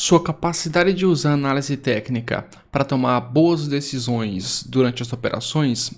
Sua capacidade de usar análise técnica para tomar boas decisões durante as operações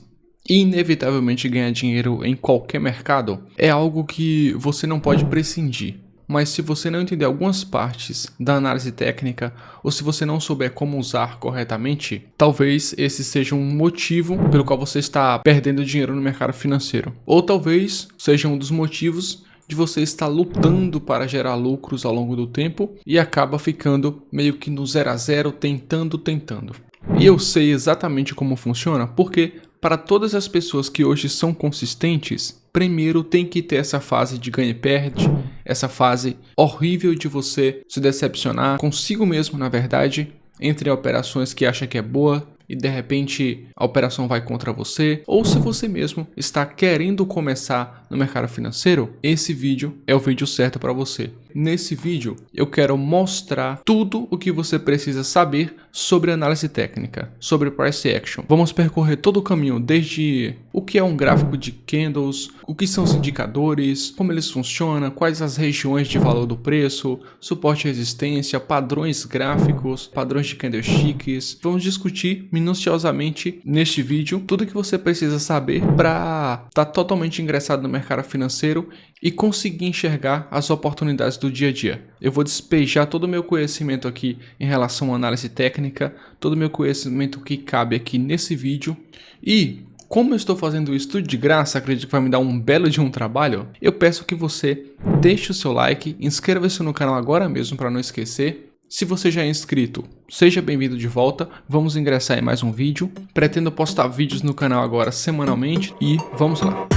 e inevitavelmente ganhar dinheiro em qualquer mercado é algo que você não pode prescindir. Mas se você não entender algumas partes da análise técnica ou se você não souber como usar corretamente, talvez esse seja um motivo pelo qual você está perdendo dinheiro no mercado financeiro. Ou talvez seja um dos motivos de você estar lutando para gerar lucros ao longo do tempo e acaba ficando meio que no 0 a 0 tentando. E eu sei exatamente como funciona porque para todas as pessoas que hoje são consistentes, primeiro tem que ter essa fase de ganha e perde, essa fase horrível de você se decepcionar consigo mesmo, na verdade, entre operações que acha que é boa e de repente a operação vai contra você, ou se você mesmo está querendo começar no mercado financeiro, esse vídeo é o vídeo certo para você. Nesse vídeo eu quero mostrar tudo o que você precisa saber sobre análise técnica, sobre price action. Vamos percorrer todo o caminho, desde o que é um gráfico de candles, o que são os indicadores, como eles funcionam, quais as regiões de valor do preço, suporte e resistência, padrões gráficos, padrões de candlesticks. Vamos discutir minuciosamente neste vídeo tudo que você precisa saber para estar totalmente ingressado no mercado financeiro e conseguir enxergar as oportunidades do dia a dia. Eu vou despejar todo o meu conhecimento aqui em relação à análise técnica, todo o meu conhecimento que cabe aqui nesse vídeo. E como eu estou fazendo isso tudo de graça, acredito que vai me dar um belo de um trabalho, eu peço que você deixe o seu like, inscreva-se no canal agora mesmo para não esquecer. Se você já é inscrito, seja bem-vindo de volta, vamos ingressar em mais um vídeo. Pretendo postar vídeos no canal agora semanalmente e vamos lá.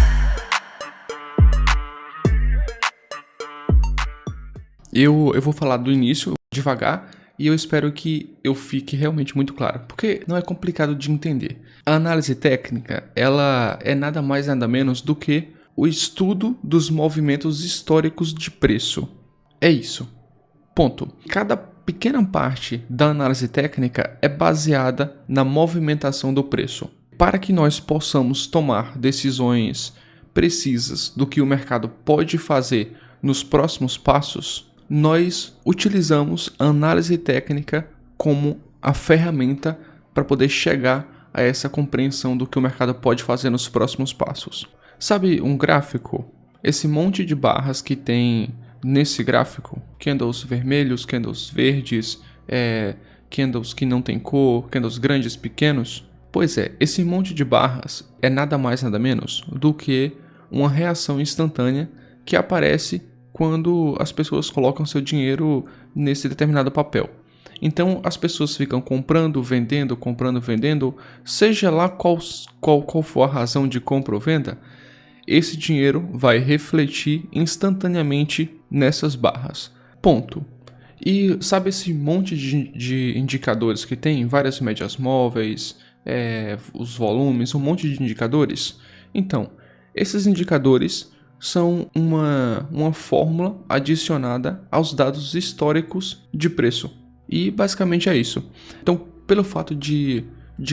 Eu vou falar do início devagar e eu espero que eu fique realmente muito claro, porque não é complicado de entender. A análise técnica, ela é nada mais nada menos do que o estudo dos movimentos históricos de preço. É isso. Ponto. Cada pequena parte da análise técnica é baseada na movimentação do preço. Para que nós possamos tomar decisões precisas do que o mercado pode fazer nos próximos passos, nós utilizamos a análise técnica como a ferramenta para poder chegar a essa compreensão do que o mercado pode fazer nos próximos passos. Sabe um gráfico? Esse monte de barras que tem nesse gráfico, candles vermelhos, candles verdes, candles que não tem cor, candles grandes, pequenos. Pois é, esse monte de barras é nada mais nada menos do que uma reação instantânea que aparece quando as pessoas colocam seu dinheiro nesse determinado papel. Então as pessoas ficam comprando, vendendo, seja lá qual for a razão de compra ou venda, esse dinheiro vai refletir instantaneamente nessas barras. Ponto. E sabe esse monte de indicadores que tem? Várias médias móveis, os volumes, um monte de indicadores? Então, esses indicadores são uma fórmula adicionada aos dados históricos de preço. E basicamente é isso. Então, pelo fato de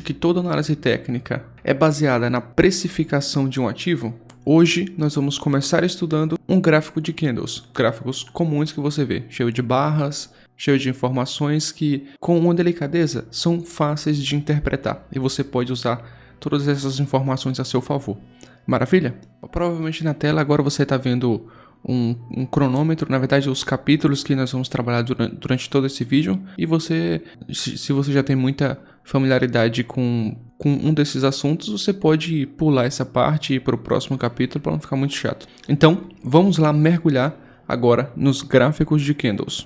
que toda análise técnica é baseada na precificação de um ativo, hoje nós vamos começar estudando um gráfico de candles, gráficos comuns que você vê, cheio de barras, cheio de informações que, com uma delicadeza, são fáceis de interpretar e você pode usar todas essas informações a seu favor. Maravilha? Provavelmente na tela agora você está vendo um cronômetro, na verdade os capítulos que nós vamos trabalhar durante todo esse vídeo, e você, se você já tem muita familiaridade com um desses assuntos, você pode pular essa parte e ir para o próximo capítulo para não ficar muito chato. Então vamos lá mergulhar agora nos gráficos de candles.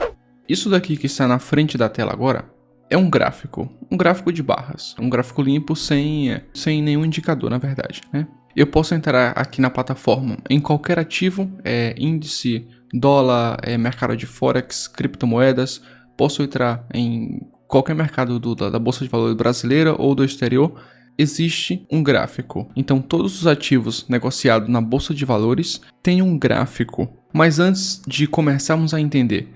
Isso daqui que está na frente da tela agora é um gráfico de barras, um gráfico limpo sem nenhum indicador, na verdade, né? Eu posso entrar aqui na plataforma em qualquer ativo, índice, dólar, mercado de forex, criptomoedas. Posso entrar em qualquer mercado da Bolsa de Valores brasileira ou do exterior. Existe um gráfico. Então todos os ativos negociados na Bolsa de Valores têm um gráfico. Mas antes de começarmos a entender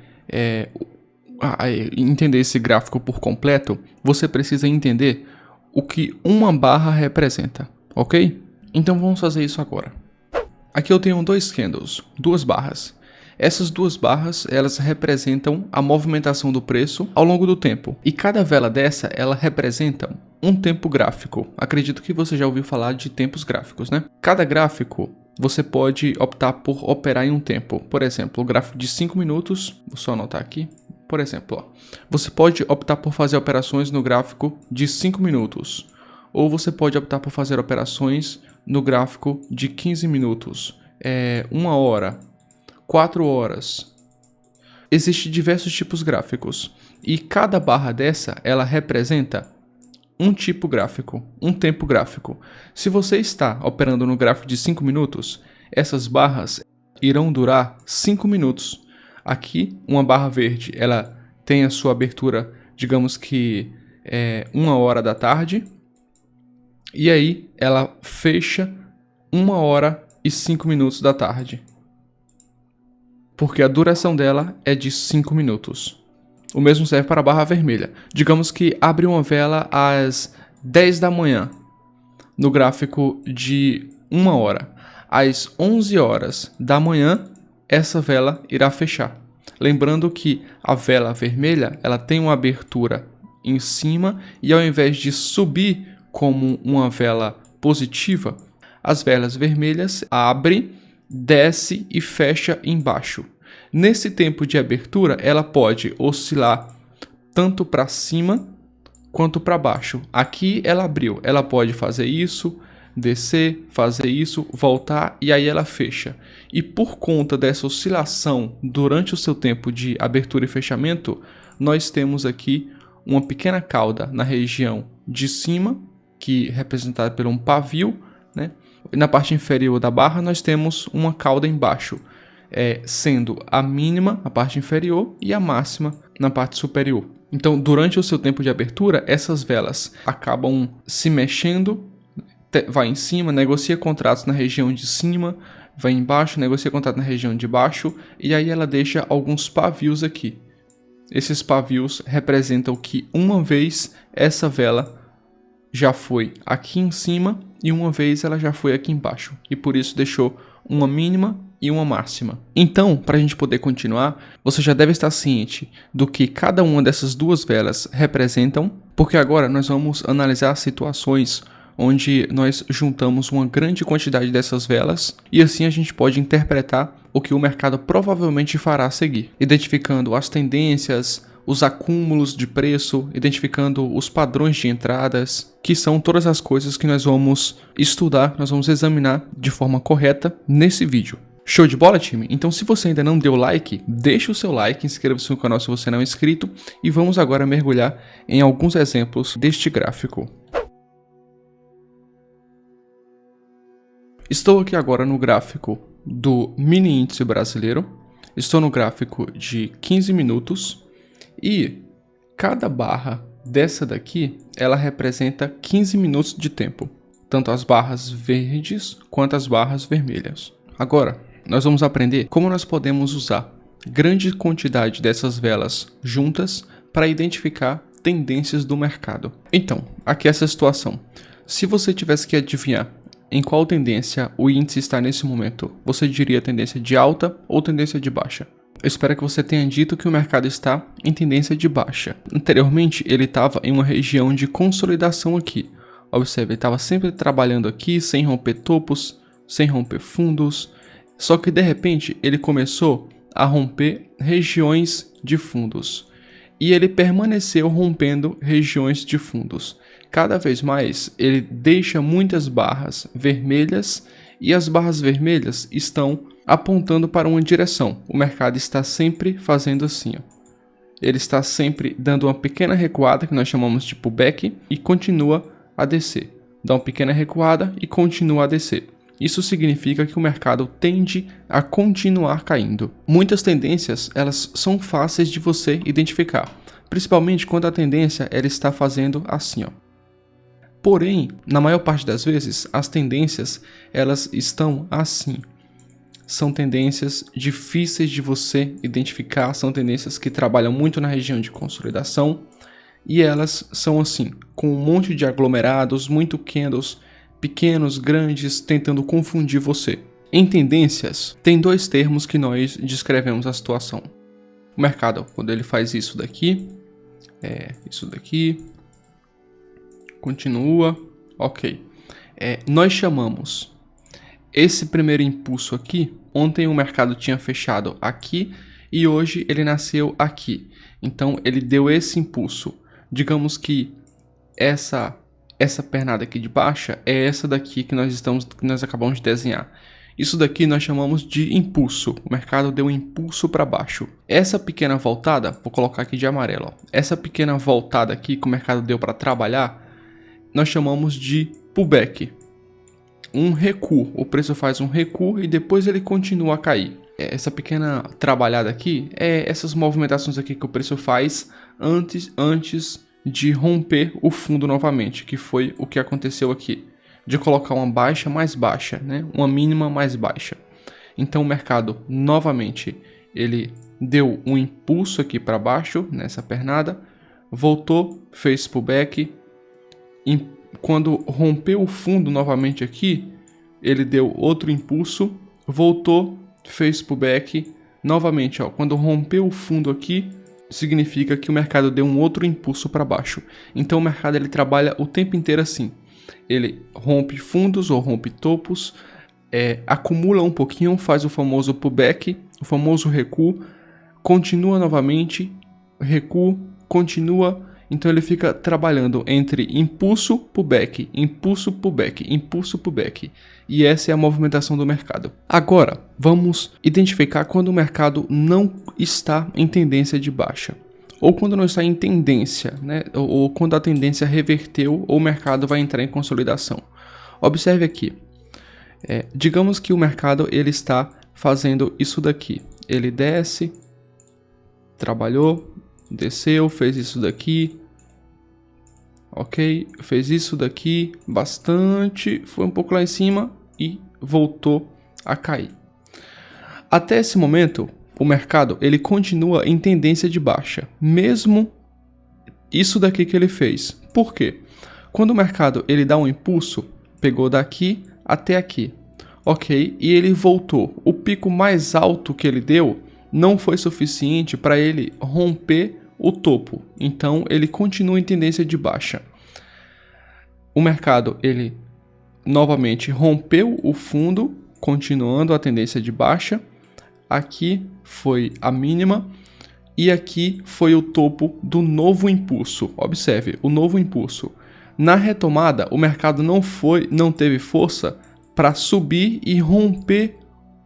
esse gráfico por completo, você precisa entender o que uma barra representa, ok? Então vamos fazer isso agora. Aqui eu tenho dois candles, duas barras. Essas duas barras, elas representam a movimentação do preço ao longo do tempo. E cada vela dessa, ela representa um tempo gráfico. Acredito que você já ouviu falar de tempos gráficos, né? Cada gráfico, você pode optar por operar em um tempo. Por exemplo, o gráfico de 5 minutos, vou só anotar aqui. Por exemplo, ó, você pode optar por fazer operações no gráfico de 5 minutos. Ou você pode optar por fazer operações no gráfico de 15 minutos, 1 hora, 4 horas. Existem diversos tipos gráficos e cada barra dessa, ela representa um tipo gráfico, um tempo gráfico. Se você está operando no gráfico de 5 minutos, essas barras irão durar 5 minutos. Aqui, uma barra verde, ela tem a sua abertura, digamos que 1 hora da tarde. E aí, ela fecha 1 hora e 5 minutos da tarde. Porque a duração dela é de 5 minutos. O mesmo serve para a barra vermelha. Digamos que abre uma vela às 10 da manhã, no gráfico de 1 hora. Às 11 horas da manhã, essa vela irá fechar. Lembrando que a vela vermelha, ela tem uma abertura em cima e ao invés de subir como uma vela positiva, as velas vermelhas abre, desce e fecha embaixo. Nesse tempo de abertura, ela pode oscilar tanto para cima quanto para baixo. Aqui ela abriu, ela pode fazer isso, descer, fazer isso, voltar e aí ela fecha. E por conta dessa oscilação durante o seu tempo de abertura e fechamento, nós temos aqui uma pequena cauda na região de cima, que é representada por um pavio, né? E na parte inferior da barra nós temos uma cauda embaixo, sendo a mínima na parte inferior e a máxima na parte superior. Então, durante o seu tempo de abertura, essas velas acabam se mexendo, vai em cima, negocia contratos na região de cima, vai embaixo, negocia contrato na região de baixo, e aí ela deixa alguns pavios aqui. Esses pavios representam que uma vez essa vela já foi aqui em cima e uma vez ela já foi aqui embaixo. E por isso deixou uma mínima e uma máxima. Então, para a gente poder continuar, você já deve estar ciente do que cada uma dessas duas velas representam, porque agora nós vamos analisar situações onde nós juntamos uma grande quantidade dessas velas e assim a gente pode interpretar o que o mercado provavelmente fará a seguir, identificando as tendências, os acúmulos de preço, identificando os padrões de entradas, que são todas as coisas que nós vamos estudar, nós vamos examinar de forma correta nesse vídeo. Show de bola, time? Então, se você ainda não deu like, deixa o seu like, inscreva-se no canal se você não é inscrito e vamos agora mergulhar em alguns exemplos deste gráfico. Estou aqui agora no gráfico do mini índice brasileiro, estou no gráfico de 15 minutos e cada barra dessa daqui, ela representa 15 minutos de tempo, tanto as barras verdes quanto as barras vermelhas. Agora, nós vamos aprender como nós podemos usar grande quantidade dessas velas juntas para identificar tendências do mercado. Então, aqui essa situação. Se você tivesse que adivinhar em qual tendência o índice está nesse momento, você diria tendência de alta ou tendência de baixa? Eu espero que você tenha dito que o mercado está em tendência de baixa. Anteriormente, ele estava em uma região de consolidação aqui. Observe, ele estava sempre trabalhando aqui, sem romper topos, sem romper fundos. Só que, de repente, ele começou a romper regiões de fundos. E ele permaneceu rompendo regiões de fundos. Cada vez mais, ele deixa muitas barras vermelhas e as barras vermelhas estão apontando para uma direção. O mercado está sempre fazendo assim, ó. Ele está sempre dando uma pequena recuada, que nós chamamos de pullback, e continua a descer. Dá uma pequena recuada e continua a descer. Isso significa que o mercado tende a continuar caindo. Muitas tendências, elas são fáceis de você identificar, principalmente quando a tendência ela está fazendo assim, ó. Porém, na maior parte das vezes, as tendências elas estão assim. São tendências difíceis de você identificar, são tendências que trabalham muito na região de consolidação e elas são assim, com um monte de aglomerados, muito candles, pequenos, grandes, tentando confundir você. Em tendências, tem dois termos que nós descrevemos a situação. O mercado, quando ele faz isso daqui, continua, ok. Nós chamamos esse primeiro impulso aqui, ontem o mercado tinha fechado aqui e hoje ele nasceu aqui. Então ele deu esse impulso. Digamos que essa pernada aqui de baixa é essa daqui que nós acabamos de desenhar. Isso daqui nós chamamos de impulso. O mercado deu um impulso para baixo. Essa pequena voltada, vou colocar aqui de amarelo, ó. Essa pequena voltada aqui que o mercado deu para trabalhar, nós chamamos de pullback. Um recuo. O preço faz um recuo e depois ele continua a cair. Essa pequena trabalhada aqui é essas movimentações aqui que o preço faz antes de romper o fundo novamente, que foi o que aconteceu aqui. De colocar uma baixa mais baixa, né? Uma mínima mais baixa. Então o mercado novamente ele deu um impulso aqui para baixo nessa pernada, voltou, fez pullback. Quando rompeu o fundo novamente aqui, ele deu outro impulso, voltou, fez pullback. Novamente, ó, quando rompeu o fundo aqui, significa que o mercado deu um outro impulso para baixo. Então o mercado ele trabalha o tempo inteiro assim. Ele rompe fundos ou rompe topos, acumula um pouquinho, faz o famoso pullback, o famoso recuo, continua novamente, recuo, continua. Então ele fica trabalhando entre impulso, pullback, impulso, pullback, impulso, pullback. E essa é a movimentação do mercado. Agora, vamos identificar quando o mercado não está em tendência de baixa. Ou quando não está em tendência, né? Ou quando a tendência reverteu ou o mercado vai entrar em consolidação. Observe aqui. Digamos que o mercado ele está fazendo isso daqui. Ele desce, trabalhou, desceu, fez isso daqui. Ok, fez isso daqui bastante, foi um pouco lá em cima e voltou a cair. Até esse momento, o mercado ele continua em tendência de baixa, mesmo isso daqui que ele fez. Por quê? Quando o mercado ele dá um impulso, pegou daqui até aqui, ok, e ele voltou. O pico mais alto que ele deu não foi suficiente para ele romper o topo, então ele continua em tendência de baixa. O mercado ele novamente rompeu o fundo, continuando a tendência de baixa. Aqui foi a mínima e aqui foi o topo do novo impulso. Observe, o novo impulso. Na retomada, o mercado não teve força para subir e romper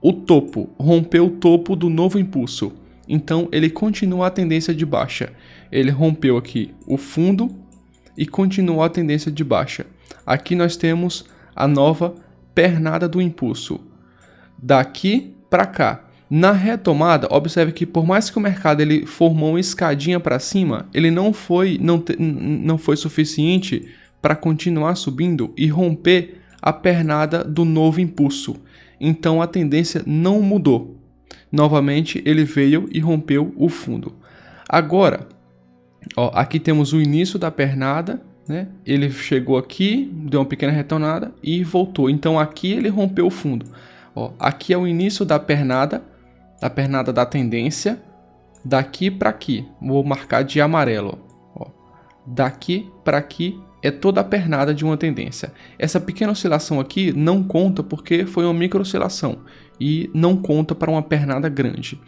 o topo do novo impulso. Então ele continua a tendência de baixa. Ele rompeu aqui o fundo e continuou a tendência de baixa. Aqui nós temos a nova pernada do impulso. Daqui para cá. Na retomada, observe que por mais que o mercado ele formou uma escadinha para cima, ele não foi suficiente para continuar subindo e romper a pernada do novo impulso. Então a tendência não mudou. Novamente ele veio e rompeu o fundo. Agora, ó, aqui temos o início da pernada, né? Ele chegou aqui, deu uma pequena retornada e voltou. Então aqui ele rompeu o fundo. Ó, aqui é o início da pernada da tendência, daqui para aqui. Vou marcar de amarelo. Ó. Daqui para aqui é toda a pernada de uma tendência. Essa pequena oscilação aqui não conta porque foi uma micro oscilação e não conta para uma pernada grande.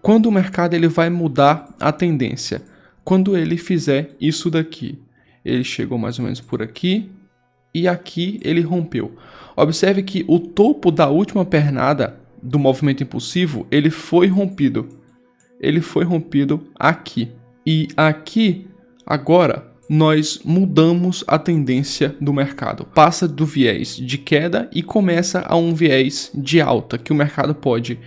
Quando o mercado ele vai mudar a tendência? Quando ele fizer isso daqui. Ele chegou mais ou menos por aqui e aqui ele rompeu. Observe que o topo da última pernada do movimento impulsivo, ele foi rompido. Ele foi rompido aqui. E aqui, agora, nós mudamos a tendência do mercado. Passa do viés de queda e começa a um viés de alta, que o mercado pode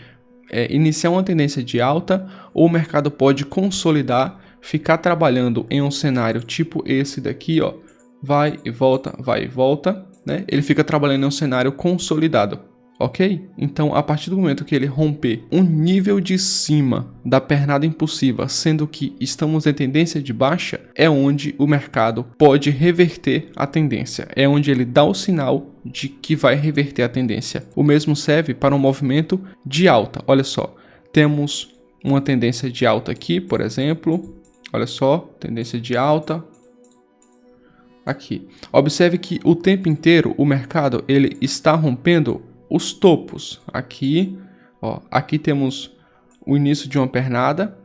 iniciar uma tendência de alta ou o mercado pode consolidar, ficar trabalhando em um cenário tipo esse daqui, ó, vai e volta, né? Ele fica trabalhando em um cenário consolidado. ok? Então, a partir do momento que ele romper um nível de cima da pernada impulsiva, sendo que estamos em tendência de baixa, é onde o mercado pode reverter a tendência. É onde ele dá o sinal de que vai reverter a tendência. O mesmo serve para um movimento de alta. Olha só, temos uma tendência de alta aqui, por exemplo. Olha só, tendência de alta. Aqui. Observe que o tempo inteiro o mercado ele está rompendo os topos. Aqui, ó, aqui temos o início de uma pernada.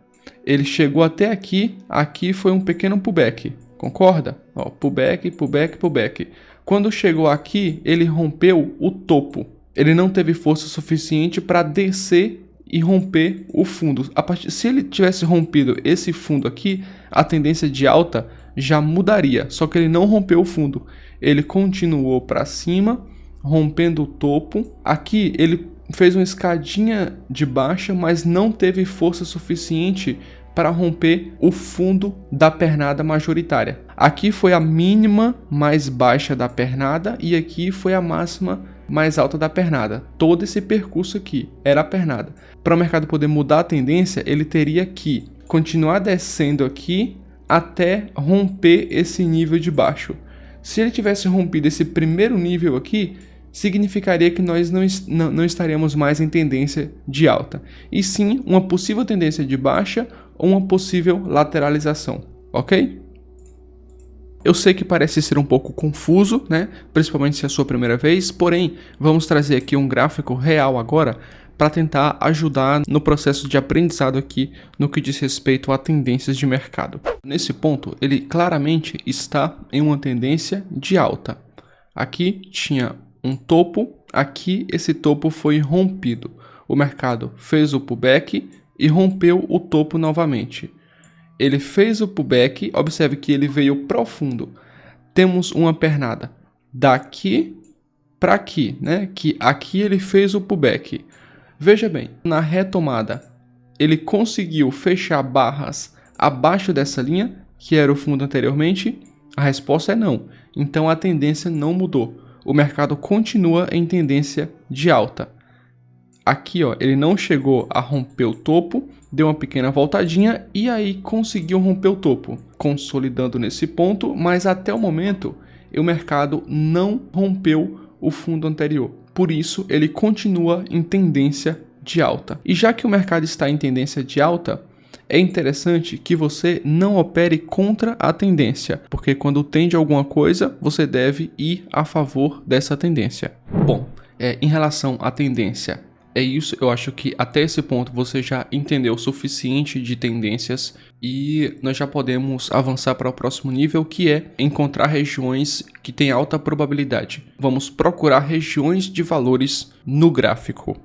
Ele chegou até aqui. Aqui foi um pequeno pullback. Concorda? Ó, pullback, pullback, pullback. Quando chegou aqui, ele rompeu o topo. Ele não teve força suficiente para descer e romper o fundo. Se ele tivesse rompido esse fundo aqui, a tendência de alta já mudaria. Só que ele não rompeu o fundo. Ele continuou para cima, rompendo o topo. Aqui ele fez uma escadinha de baixa, mas não teve força suficiente para romper o fundo da pernada majoritária. Aqui foi a mínima mais baixa da pernada e aqui foi a máxima mais alta da pernada. Todo esse percurso aqui era a pernada. Para o mercado poder mudar a tendência, ele teria que continuar descendo aqui até romper esse nível de baixo. Se ele tivesse rompido esse primeiro nível aqui, significaria que nós não estaríamos mais em tendência de alta, e sim uma possível tendência de baixa ou uma possível lateralização, ok? Eu sei que parece ser um pouco confuso, né? Principalmente se é a sua primeira vez, porém, vamos trazer aqui um gráfico real agora para tentar ajudar no processo de aprendizado aqui no que diz respeito a tendências de mercado. Nesse ponto, ele claramente está em uma tendência de alta. Aqui tinha um topo, aqui esse topo foi rompido. O mercado fez o pullback e rompeu o topo novamente. Ele fez o pullback, observe que ele veio profundo. Temos uma pernada daqui para aqui, né? Que aqui ele fez o pullback. Veja bem, na retomada, ele conseguiu fechar barras abaixo dessa linha, que era o fundo anteriormente? A resposta é não. Então a tendência não mudou. O mercado continua em tendência de alta. Aqui, ó, ele não chegou a romper o topo, deu uma pequena voltadinha e aí conseguiu romper o topo, consolidando nesse ponto, mas até o momento o mercado não rompeu o fundo anterior. Por isso, ele continua em tendência de alta. E já que o mercado está em tendência de alta, é interessante que você não opere contra a tendência, porque quando tende alguma coisa, você deve ir a favor dessa tendência. Bom, em relação à tendência, é isso. Eu acho que até esse ponto você já entendeu o suficiente de tendências e nós já podemos avançar para o próximo nível, que é encontrar regiões que têm alta probabilidade. Vamos procurar regiões de valores no gráfico.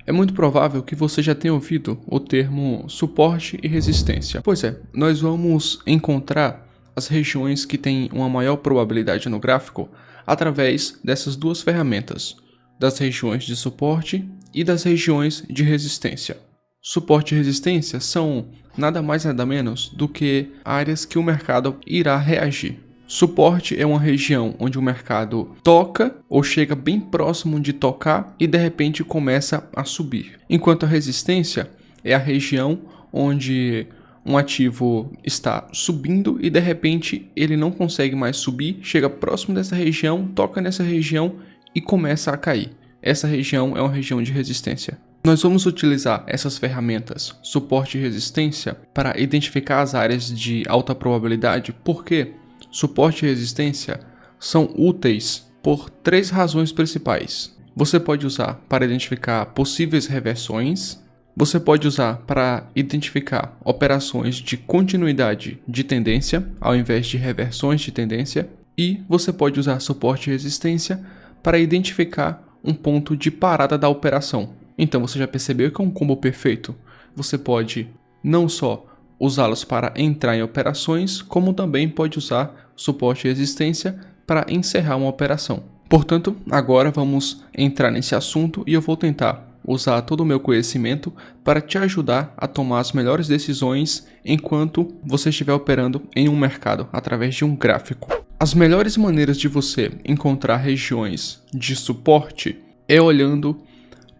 É muito provável que você já tenha ouvido o termo suporte e resistência. Pois é, nós vamos encontrar as regiões que têm uma maior probabilidade no gráfico através dessas duas ferramentas, das regiões de suporte e das regiões de resistência. Suporte e resistência são nada mais nada menos do que áreas que o mercado irá reagir. Suporte é uma região onde o mercado toca ou chega bem próximo de tocar e de repente começa a subir. Enquanto a resistência é a região onde um ativo está subindo e de repente ele não consegue mais subir, chega próximo dessa região, toca nessa região e começa a cair. Essa região é uma região de resistência. Nós vamos utilizar essas ferramentas, suporte e resistência, para identificar as áreas de alta probabilidade, porque suporte e resistência são úteis por três razões principais. Você pode usar para identificar possíveis reversões, você pode usar para identificar operações de continuidade de tendência, ao invés de reversões de tendência, e você pode usar suporte e resistência para identificar um ponto de parada da operação. Então você já percebeu que é um combo perfeito. Você pode não só usá-los para entrar em operações, como também pode usar suporte e resistência para encerrar uma operação. Portanto, agora vamos entrar nesse assunto e eu vou tentar usar todo o meu conhecimento para te ajudar a tomar as melhores decisões enquanto você estiver operando em um mercado através de um gráfico. As melhores maneiras de você encontrar regiões de suporte é olhando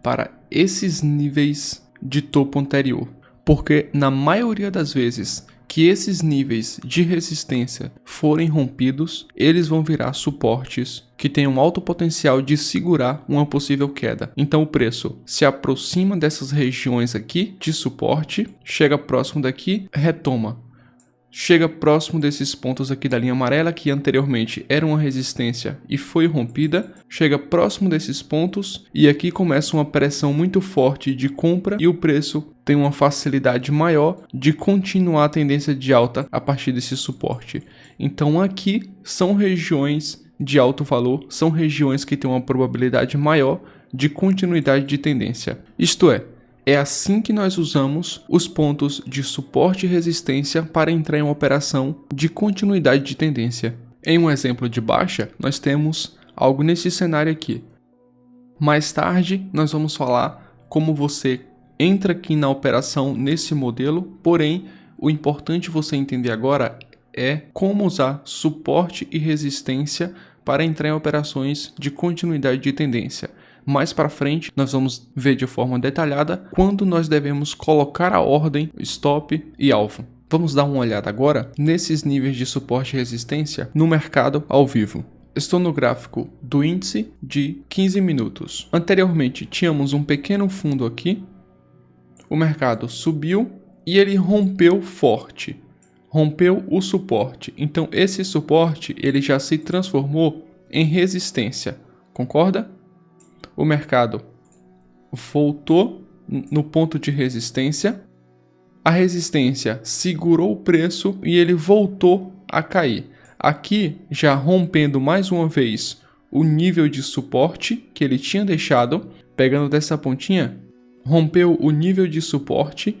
para esses níveis de topo anterior, porque na maioria das vezes que esses níveis de resistência forem rompidos, eles vão virar suportes que têm um alto potencial de segurar uma possível queda. Então o preço se aproxima dessas regiões aqui de suporte, chega próximo daqui, retoma. Chega próximo desses pontos aqui da linha amarela, que anteriormente era uma resistência e foi rompida, chega próximo desses pontos e aqui começa uma pressão muito forte de compra e o preço tem uma facilidade maior de continuar a tendência de alta a partir desse suporte. Então aqui são regiões de alto valor, são regiões que têm uma probabilidade maior de continuidade de tendência. Isto é assim que nós usamos os pontos de suporte e resistência para entrar em uma operação de continuidade de tendência. Em um exemplo de baixa, nós temos algo nesse cenário aqui. Mais tarde, nós vamos falar como você entra aqui na operação nesse modelo, porém, o importante você entender agora é como usar suporte e resistência para entrar em operações de continuidade de tendência. Mais para frente, nós vamos ver de forma detalhada quando nós devemos colocar a ordem, stop e alvo. Vamos dar uma olhada agora nesses níveis de suporte e resistência no mercado ao vivo. Estou no gráfico do índice de 15 minutos. Anteriormente, tínhamos um pequeno fundo aqui. O mercado subiu e ele rompeu forte. Rompeu o suporte. Então, esse suporte ele já se transformou em resistência. Concorda? O mercado voltou no ponto de resistência, a resistência segurou o preço e ele voltou a cair. Aqui, já rompendo mais uma vez o nível de suporte que ele tinha deixado, pegando dessa pontinha, rompeu o nível de suporte.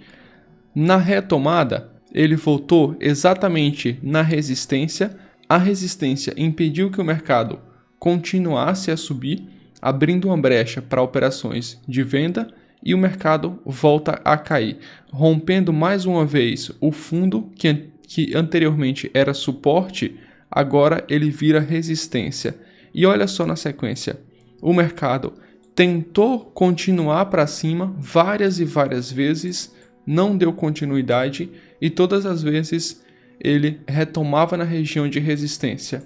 Na retomada, ele voltou exatamente na resistência. A resistência impediu que o mercado continuasse a subir, abrindo uma brecha para operações de venda e o mercado volta a cair, rompendo mais uma vez o fundo que anteriormente era suporte, agora ele vira resistência. E olha só na sequência, o mercado tentou continuar para cima várias e várias vezes, não deu continuidade e todas as vezes ele retomava na região de resistência,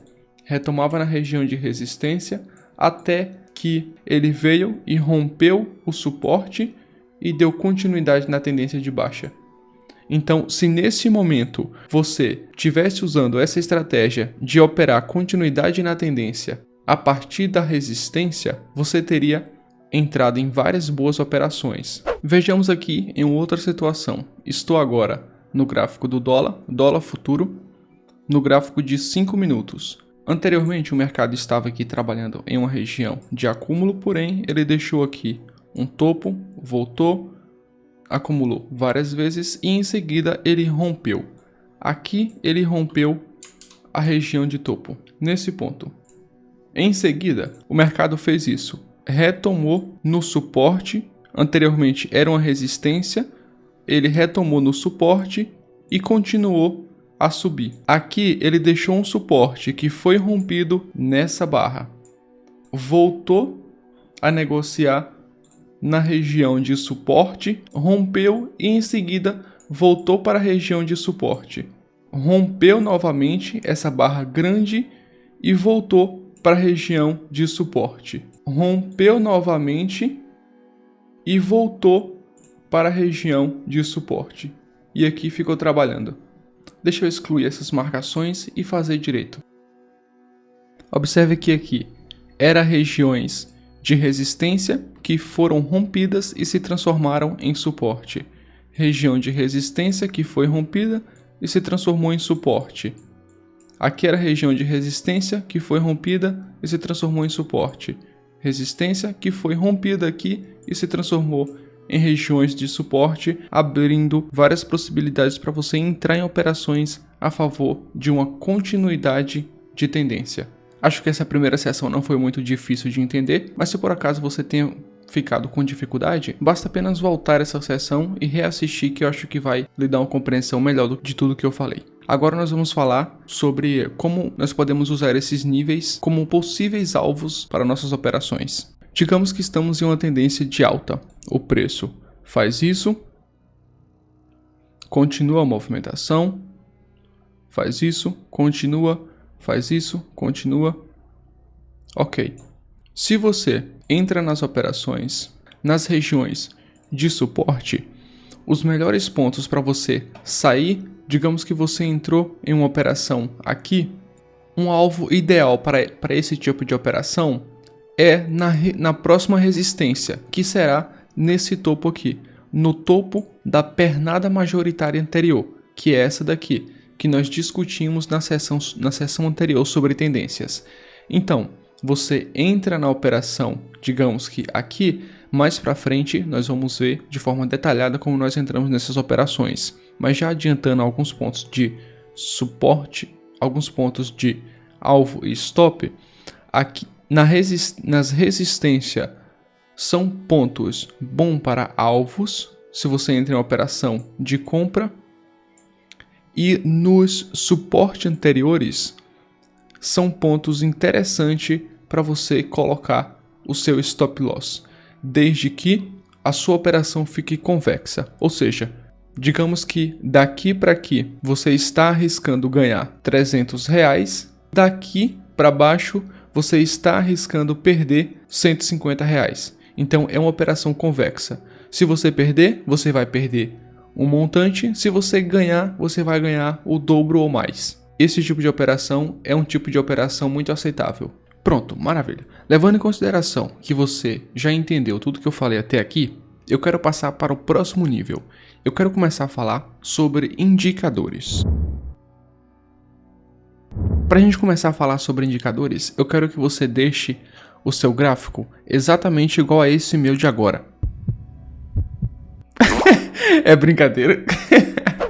até que ele veio e rompeu o suporte e deu continuidade na tendência de baixa. Então, se nesse momento você estivesse usando essa estratégia de operar continuidade na tendência a partir da resistência, você teria entrado em várias boas operações. Vejamos aqui em outra situação. Estou agora no gráfico do dólar futuro, no gráfico de 5 minutos. Anteriormente, o mercado estava aqui trabalhando em uma região de acúmulo, porém, ele deixou aqui um topo, voltou, acumulou várias vezes e em seguida ele rompeu. Aqui ele rompeu a região de topo, nesse ponto. Em seguida, o mercado fez isso, retomou no suporte, anteriormente era uma resistência, ele retomou no suporte e continuou a subir. Aqui ele deixou um suporte que foi rompido nessa barra. Voltou a negociar na região de suporte, rompeu e em seguida voltou para a região de suporte. Rompeu novamente essa barra grande e voltou para a região de suporte. Rompeu novamente e voltou para a região de suporte. E aqui ficou trabalhando. Deixa eu excluir essas marcações e fazer direito. Observe que aqui eram regiões de resistência que foram rompidas e se transformaram em suporte. Região de resistência que foi rompida e se transformou em suporte. Aqui era a região de resistência que foi rompida e se transformou em suporte. Resistência que foi rompida aqui e se transformou em regiões de suporte, abrindo várias possibilidades para você entrar em operações a favor de uma continuidade de tendência. Acho que essa primeira sessão não foi muito difícil de entender, mas se por acaso você tenha ficado com dificuldade, basta apenas voltar essa sessão e reassistir, que eu acho que vai lhe dar uma compreensão melhor de tudo que eu falei. Agora nós vamos falar sobre como nós podemos usar esses níveis como possíveis alvos para nossas operações. Digamos que estamos em uma tendência de alta. O preço faz isso, continua a movimentação, faz isso, continua, faz isso, continua. Ok. Se você entra nas operações, nas regiões de suporte, os melhores pontos para você sair, digamos que você entrou em uma operação aqui, um alvo ideal para esse tipo de operação é na próxima resistência, que será nesse topo aqui, no topo da pernada majoritária anterior, que é essa daqui, que nós discutimos na sessão anterior sobre tendências. Então, você entra na operação, digamos que aqui, mais para frente nós vamos ver de forma detalhada como nós entramos nessas operações, mas já adiantando alguns pontos de suporte, alguns pontos de alvo e stop, aqui nas resistências são pontos bons para alvos, se você entra em uma operação de compra, e nos suportes anteriores são pontos interessantes para você colocar o seu stop loss, desde que a sua operação fique convexa, ou seja, digamos que daqui para aqui você está arriscando ganhar R$300, daqui para baixo você está arriscando perder R$150. Então é uma operação convexa. Se você perder, você vai perder um montante. Se você ganhar, você vai ganhar o dobro ou mais. Esse tipo de operação é um tipo de operação muito aceitável. Pronto, maravilha. Levando em consideração que você já entendeu tudo que eu falei até aqui, eu quero passar para o próximo nível. Eu quero começar a falar sobre indicadores. Para a gente começar a falar sobre indicadores, eu quero que você deixe o seu gráfico exatamente igual a esse meu de agora. É brincadeira.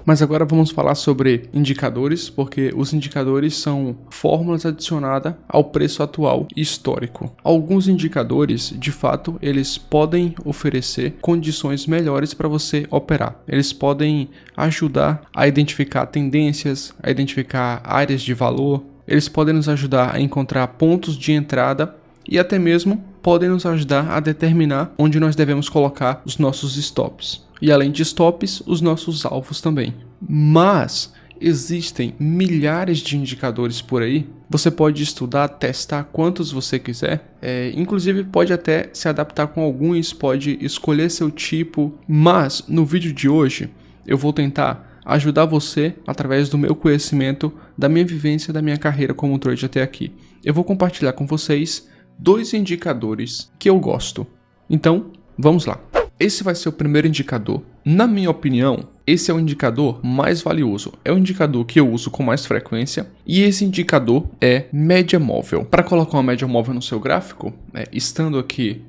Mas agora vamos falar sobre indicadores, porque os indicadores são fórmulas adicionadas ao preço atual e histórico. Alguns indicadores, de fato, eles podem oferecer condições melhores para você operar. Eles podem ajudar a identificar tendências, a identificar áreas de valor. Eles podem nos ajudar a encontrar pontos de entrada e até mesmo podem nos ajudar a determinar onde nós devemos colocar os nossos stops. E além de stops, os nossos alvos também. Mas existem milhares de indicadores por aí. Você pode estudar, testar quantos você quiser. Inclusive pode até se adaptar com alguns, pode escolher seu tipo. Mas no vídeo de hoje eu vou tentar ajudar você através do meu conhecimento, da minha vivência, da minha carreira como trader até aqui. Eu vou compartilhar com vocês 2 indicadores que eu gosto. Então, vamos lá. Esse vai ser o primeiro indicador. Na minha opinião, esse é o indicador mais valioso. É o indicador que eu uso com mais frequência. E esse indicador é média móvel. Para colocar uma média móvel no seu gráfico, estando aqui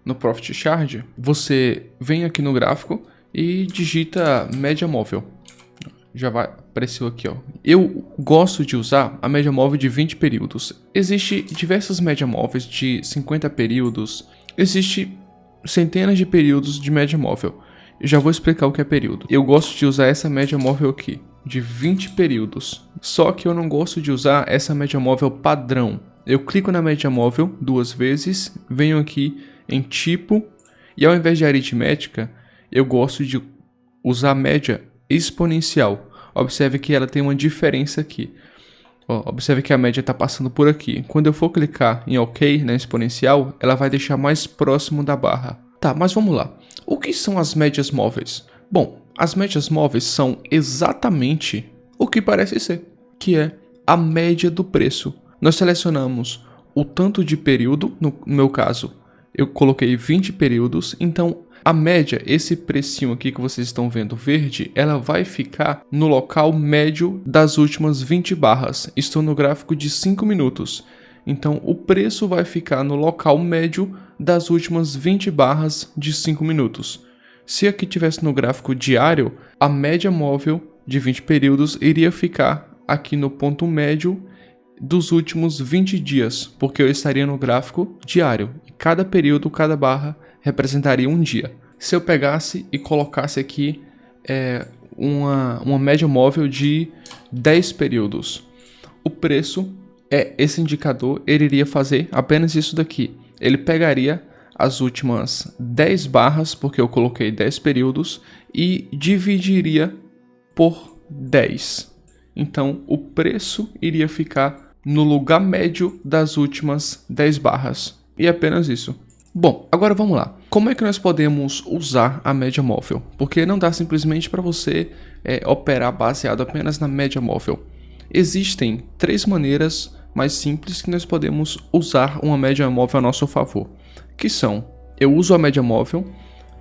no Profit Chart, você vem aqui no gráfico e digita média móvel. Já apareceu aqui, ó. Eu gosto de usar a média móvel de 20 períodos. Existem diversas médias móveis de 50 períodos. Existem centenas de períodos de média móvel. Eu já vou explicar o que é período. Eu gosto de usar essa média móvel aqui, de 20 períodos. Só que eu não gosto de usar essa média móvel padrão. Eu clico na média móvel 2 vezes, venho aqui em tipo, e ao invés de aritmética, eu gosto de usar a média exponencial. Observe que ela tem uma diferença aqui. Observe que a média está passando por aqui. Quando eu for clicar em OK na exponencial, ela vai deixar mais próximo da barra. Tá, mas vamos lá. O que são as médias móveis? Bom, as médias móveis são exatamente o que parece ser, que é a média do preço. Nós selecionamos o tanto de período, no meu caso, eu coloquei 20 períodos, então a média, esse precinho aqui que vocês estão vendo verde, ela vai ficar no local médio das últimas 20 barras. Estou no gráfico de 5 minutos. Então o preço vai ficar no local médio das últimas 20 barras de 5 minutos. Se aqui tivesse no gráfico diário, a média móvel de 20 períodos iria ficar aqui no ponto médio dos últimos 20 dias, porque eu estaria no gráfico diário. E cada período, cada barra representaria um dia. Se eu pegasse e colocasse aqui uma média móvel de 10 períodos. O preço esse indicador, ele iria fazer apenas isso daqui. Ele pegaria as últimas 10 barras, porque eu coloquei 10 períodos, e dividiria por 10. Então, o preço iria ficar no lugar médio das últimas 10 barras. E apenas isso. Bom, agora vamos lá. Como é que nós podemos usar a média móvel? Porque não dá simplesmente para você operar baseado apenas na média móvel. Existem 3 maneiras mais simples que nós podemos usar uma média móvel a nosso favor. Que são, eu uso a média móvel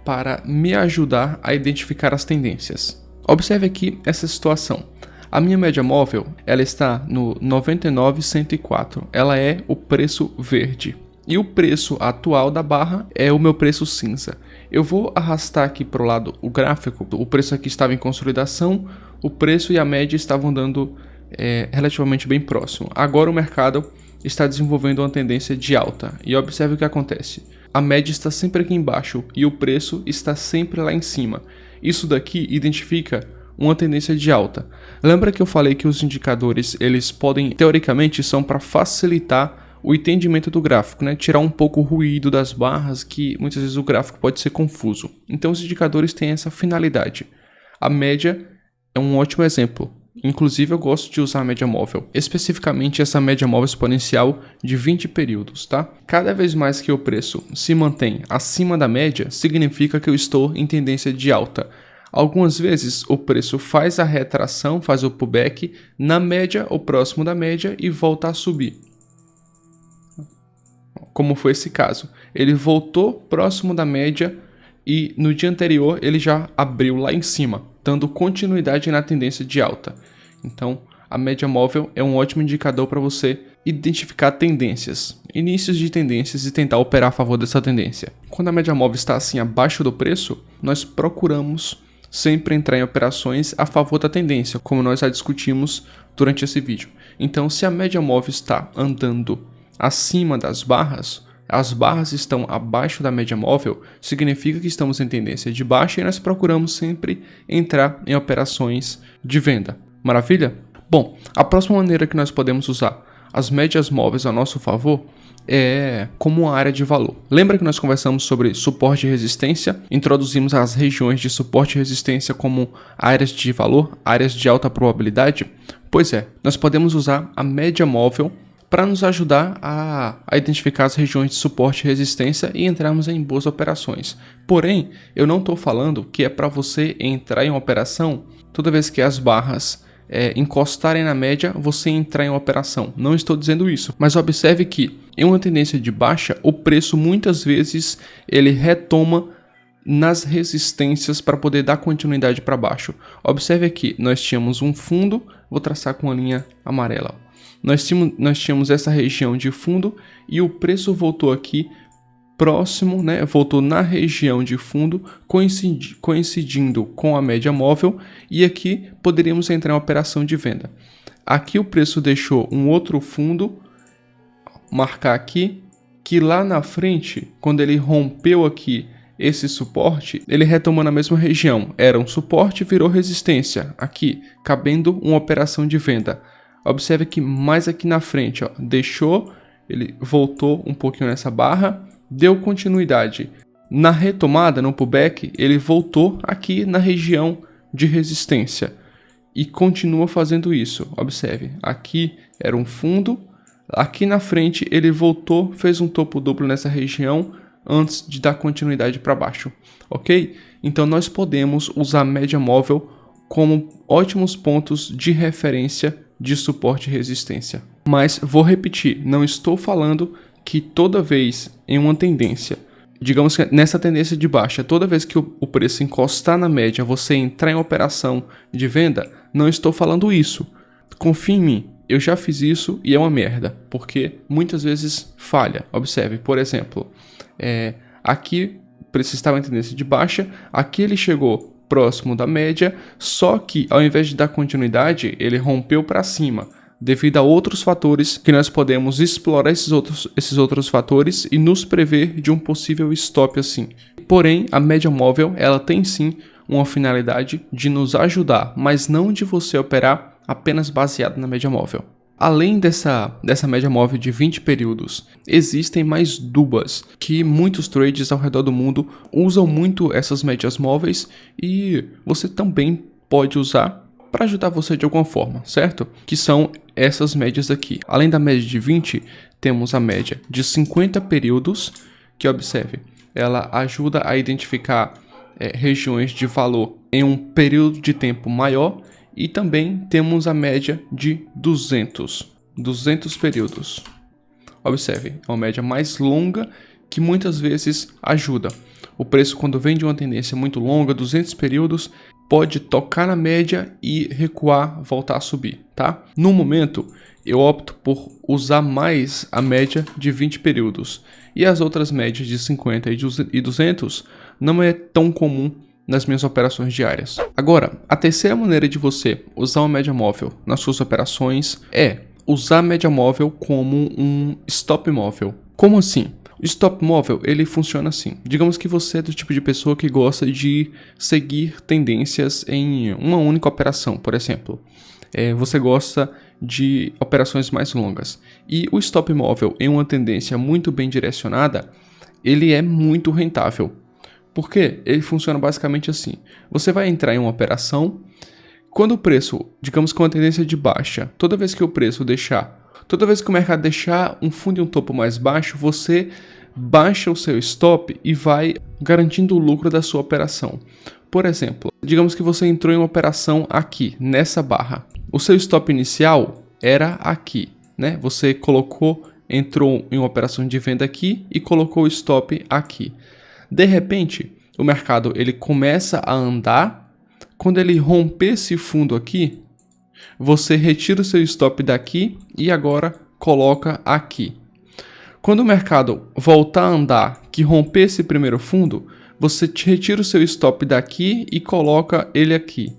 para me ajudar a identificar as tendências. Observe aqui essa situação. A minha média móvel, ela está no 99,104. Ela é o preço verde. E o preço atual da barra é o meu preço cinza. Eu vou arrastar aqui para o lado o gráfico. O preço aqui estava em consolidação. O preço e a média estavam dando relativamente bem próximo. Agora o mercado está desenvolvendo uma tendência de alta. E observe o que acontece. A média está sempre aqui embaixo e o preço está sempre lá em cima. Isso daqui identifica uma tendência de alta. Lembra que eu falei que os indicadores, eles podem, teoricamente, são para facilitar o entendimento do gráfico, né? Tirar um pouco o ruído das barras, que muitas vezes o gráfico pode ser confuso. Então os indicadores têm essa finalidade. A média é um ótimo exemplo. Inclusive eu gosto de usar a média móvel, especificamente essa média móvel exponencial de 20 períodos, tá? Cada vez mais que o preço se mantém acima da média, significa que eu estou em tendência de alta. Algumas vezes o preço faz a retração, faz o pullback na média ou próximo da média e volta a subir. Como foi esse caso. Ele voltou próximo da média e no dia anterior ele já abriu lá em cima, dando continuidade na tendência de alta. Então, a média móvel é um ótimo indicador para você identificar tendências, inícios de tendências e tentar operar a favor dessa tendência. Quando a média móvel está assim abaixo do preço, nós procuramos sempre entrar em operações a favor da tendência, como nós já discutimos durante esse vídeo. Então, se a média móvel está andando acima das barras, as barras estão abaixo da média móvel, significa que estamos em tendência de baixa e nós procuramos sempre entrar em operações de venda. Maravilha? Bom, a próxima maneira que nós podemos usar as médias móveis a nosso favor é como uma área de valor. Lembra que nós conversamos sobre suporte e resistência? Introduzimos as regiões de suporte e resistência como áreas de valor, áreas de alta probabilidade? Pois é, nós podemos usar a média móvel para nos ajudar a identificar as regiões de suporte e resistência e entrarmos em boas operações. Porém, eu não estou falando que é para você entrar em uma operação toda vez que as barras encostarem na média, você entrar em uma operação. Não estou dizendo isso, mas observe que em uma tendência de baixa, o preço muitas vezes ele retoma nas resistências para poder dar continuidade para baixo. Observe aqui, nós tínhamos um fundo, vou traçar com uma linha amarela. Nós tínhamos essa região de fundo e o preço voltou aqui próximo, né? Voltou na região de fundo, coincidindo com a média móvel, e aqui poderíamos entrar em operação de venda. Aqui o preço deixou um outro fundo, marcar aqui, que lá na frente, quando ele rompeu aqui esse suporte, ele retomou na mesma região. Era um suporte, virou resistência, aqui, cabendo uma operação de venda. Observe que mais aqui na frente, ó, deixou, ele voltou um pouquinho nessa barra, deu continuidade. Na retomada, no pullback, ele voltou aqui na região de resistência e continua fazendo isso. Observe, aqui era um fundo, aqui na frente ele voltou, fez um topo duplo nessa região antes de dar continuidade para baixo, ok? Então nós podemos usar a média móvel como ótimos pontos de referência de suporte e resistência. Mas vou repetir, não estou falando que toda vez em uma tendência, digamos que nessa tendência de baixa, toda vez que o preço encostar na média, você entrar em operação de venda, não estou falando isso. Confie em mim, eu já fiz isso e é uma merda, porque muitas vezes falha. Observe, por exemplo, aqui o preço estava em tendência de baixa, aqui ele chegou próximo da média, só que ao invés de dar continuidade, ele rompeu para cima, devido a outros fatores que nós podemos explorar esses outros fatores e nos prever de um possível stop assim. Porém, a média móvel, ela tem sim uma finalidade de nos ajudar, mas não de você operar apenas baseado na média móvel. Além dessa média móvel de 20 períodos, existem mais duas, que muitos traders ao redor do mundo usam muito essas médias móveis e você também pode usar para ajudar você de alguma forma, certo? Que são essas médias aqui. Além da média de 20, temos a média de 50 períodos, que observe, ela ajuda a identificar regiões de valor em um período de tempo maior. E também temos a média de 200 períodos. Observe, é uma média mais longa que muitas vezes ajuda. O preço, quando vem de uma tendência muito longa, 200 períodos, pode tocar na média e recuar, voltar a subir, tá? No momento, eu opto por usar mais a média de 20 períodos. E as outras médias de 50 e 200 não é tão comum nas minhas operações diárias. Agora, a terceira maneira de você usar uma média móvel nas suas operações é usar a média móvel como um stop móvel. Como assim? O stop móvel, ele funciona assim. Digamos que você é do tipo de pessoa que gosta de seguir tendências em uma única operação, por exemplo. Você gosta de operações mais longas. E o stop móvel em uma tendência muito bem direcionada, ele é muito rentável. Por quê? Ele funciona basicamente assim. Você vai entrar em uma operação, quando o preço, digamos que uma tendência de baixa, toda vez que o mercado deixar um fundo e um topo mais baixo, você baixa o seu stop e vai garantindo o lucro da sua operação. Por exemplo, digamos que você entrou em uma operação aqui, nessa barra. O seu stop inicial era aqui, né? Você entrou em uma operação de venda aqui e colocou o stop aqui. De repente, o mercado ele começa a andar. Quando ele romper esse fundo aqui, você retira o seu stop daqui e agora coloca aqui. Quando o mercado voltar a andar, que romper esse primeiro fundo, você retira o seu stop daqui e coloca ele aqui.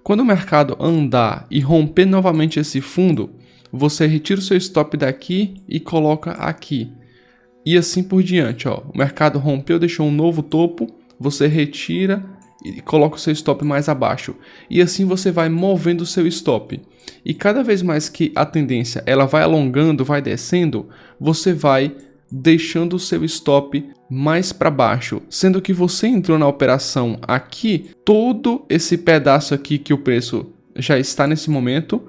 Quando o mercado andar e romper novamente esse fundo, você retira o seu stop daqui e coloca aqui. E assim por diante, ó. O mercado rompeu, deixou um novo topo, você retira e coloca o seu stop mais abaixo. E assim você vai movendo o seu stop. E cada vez mais que a tendência ela vai alongando, vai descendo, você vai deixando o seu stop mais para baixo. Sendo que você entrou na operação aqui, todo esse pedaço aqui que o preço já está nesse momento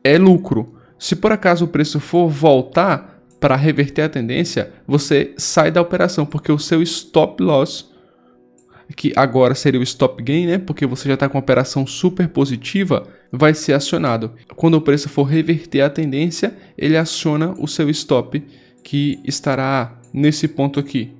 é lucro. Se por acaso o preço for voltar para reverter a tendência, você sai da operação, porque o seu stop loss, que agora seria o stop gain, né? Porque você já está com a operação super positiva, vai ser acionado. Quando o preço for reverter a tendência, ele aciona o seu stop, que estará nesse ponto aqui,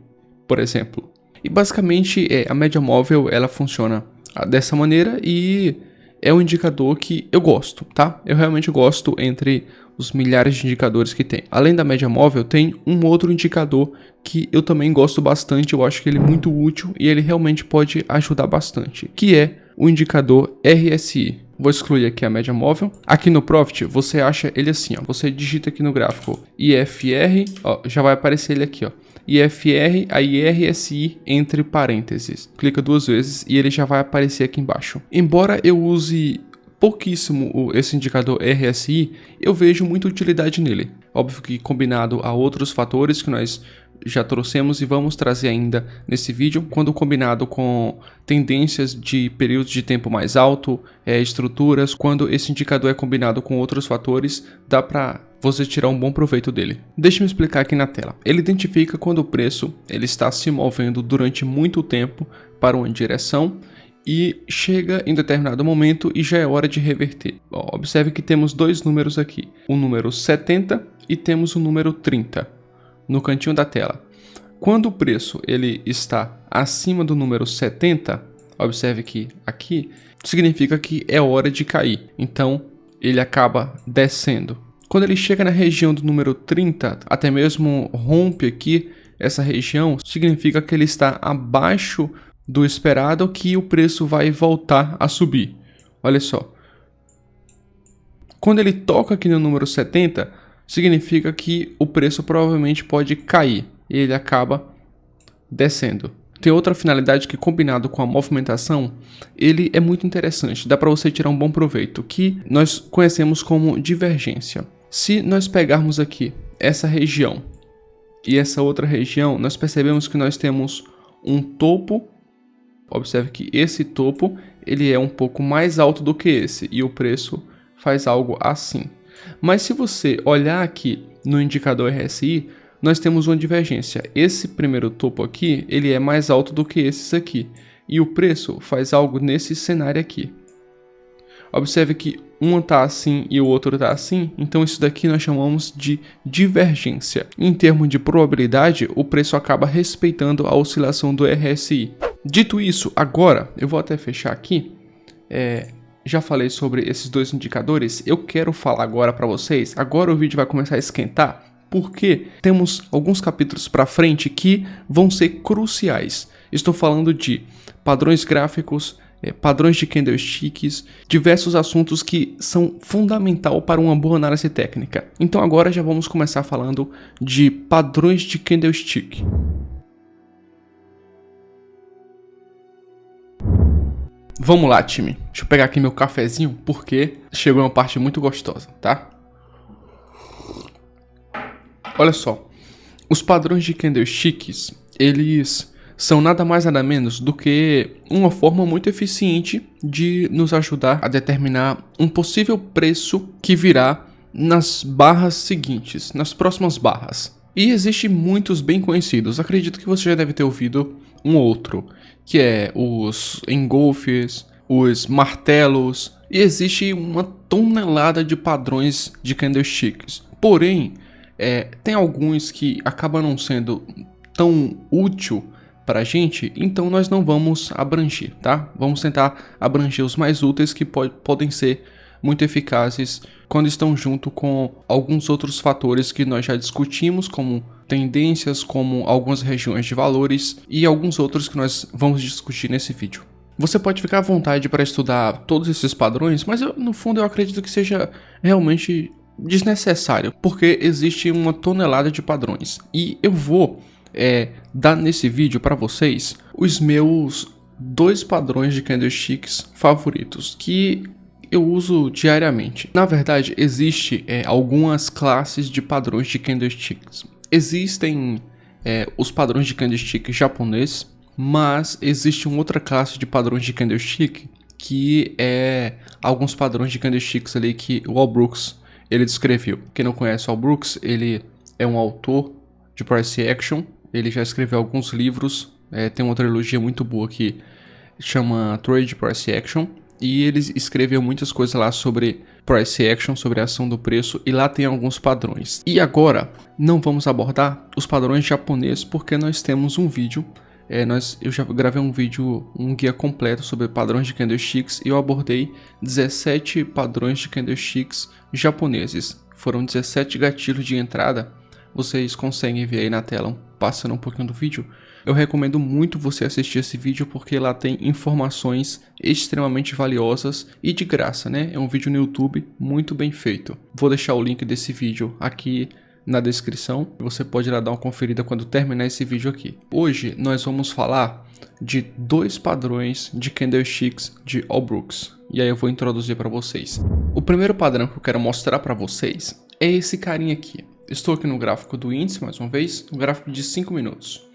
por exemplo. E basicamente a média móvel ela funciona dessa maneira e é um indicador que eu gosto, tá? Eu realmente gosto entre os milhares de indicadores que tem. Além da média móvel, tem um outro indicador que eu também gosto bastante, eu acho que ele é muito útil e ele realmente pode ajudar bastante, que é o indicador RSI. Vou excluir aqui a média móvel. Aqui no Profit, você acha ele assim, ó. Você digita aqui no gráfico IFR, ó, já vai aparecer ele aqui, ó. IFR, aí RSI entre parênteses. Clica 2 vezes e ele já vai aparecer aqui embaixo. Embora eu use pouquíssimo esse indicador RSI, eu vejo muita utilidade nele. Óbvio que combinado a outros fatores que nós já trouxemos e vamos trazer ainda nesse vídeo, quando combinado com tendências de períodos de tempo mais alto, estruturas, quando esse indicador é combinado com outros fatores, dá para você tirar um bom proveito dele. Deixa eu explicar aqui na tela. Ele identifica quando o preço ele está se movendo durante muito tempo para uma direção e chega em determinado momento e já é hora de reverter. Observe que temos dois números aqui, o número 70 e temos o número 30 no cantinho da tela. Quando o preço ele está acima do número 70, observe que aqui significa que é hora de cair, então ele acaba descendo. Quando ele chega na região do número 30, até mesmo rompe aqui essa região, significa que ele está abaixo do esperado, que o preço vai voltar a subir. Olha só. Quando ele toca aqui no número 70, significa que o preço provavelmente pode cair. E ele acaba descendo. tem outra finalidade que, combinado com a movimentação, ele é muito interessante, dá para você tirar um bom proveito, que nós conhecemos como divergência. Se nós pegarmos aqui essa região e essa outra região, nós percebemos que nós temos um topo. Observe que esse topo ele é um pouco mais alto do que esse e o preço faz algo assim. Mas se você olhar aqui no indicador RSI, nós temos uma divergência. Esse primeiro topo aqui ele é mais alto do que esses aqui e o preço faz algo nesse cenário aqui. Observe que um está assim e o outro está assim, então isso daqui nós chamamos de divergência. Em termos de probabilidade, o preço acaba respeitando a oscilação do RSI. Dito isso, agora eu vou até fechar aqui. Já falei sobre esses dois indicadores. Eu quero falar agora para vocês. Agora o vídeo vai começar a esquentar, porque temos alguns capítulos para frente que vão ser cruciais. Estou falando de padrões gráficos, padrões de candlesticks, diversos assuntos que são fundamental para uma boa análise técnica. Então agora já vamos começar falando de padrões de candlestick. Vamos lá, time. Deixa eu pegar aqui meu cafezinho, porque chegou uma parte muito gostosa, tá? Olha só, os padrões de candlesticks, eles são nada mais nada menos do que uma forma muito eficiente de nos ajudar a determinar um possível preço que virá nas barras seguintes, nas próximas barras. E existem muitos bem conhecidos, acredito que você já deve ter ouvido um outro, que é os engolfes, os martelos, e existe uma tonelada de padrões de candlesticks. Porém, tem alguns que acabam não sendo tão útil para a gente, então nós não vamos abranger, tá? Vamos tentar abranger os mais úteis que podem ser muito eficazes quando estão junto com alguns outros fatores que nós já discutimos, como tendências, como algumas regiões de valores e alguns outros que nós vamos discutir nesse vídeo. Você pode ficar à vontade para estudar todos esses padrões, mas no fundo eu acredito que seja realmente desnecessário, porque existe uma tonelada de padrões. E eu vou dar nesse vídeo para vocês os meus 2 padrões de candlesticks favoritos, que eu uso diariamente. Na verdade, existe algumas classes de padrões de candlesticks. Existem os padrões de candlestick japonês, mas existe uma outra classe de padrões de candlestick que é alguns padrões de candlesticks ali que o Al Brooks ele descreveu. Quem não conhece o Al Brooks, ele é um autor de price action. Ele já escreveu alguns livros, tem uma trilogia muito boa que chama Trade Price Action. E ele escreveu muitas coisas lá sobre price action, sobre a ação do preço, e lá tem alguns padrões. E agora, não vamos abordar os padrões japoneses, porque nós temos um vídeo, eu já gravei um vídeo, um guia completo sobre padrões de candlesticks, e eu abordei 17 padrões de candlesticks japoneses. Foram 17 gatilhos de entrada, vocês conseguem ver aí na tela, passando um pouquinho do vídeo. Eu recomendo muito você assistir esse vídeo porque lá tem informações extremamente valiosas e de graça, né? É um vídeo no YouTube muito bem feito. Vou deixar o link desse vídeo aqui na descrição. Você pode ir lá dar uma conferida quando terminar esse vídeo aqui. Hoje nós vamos falar de 2 padrões de candlesticks de Al Brooks. E aí eu vou introduzir para vocês. O primeiro padrão que eu quero mostrar para vocês é esse carinha aqui. Estou aqui no gráfico do índice, mais uma vez, no gráfico de 5 minutos.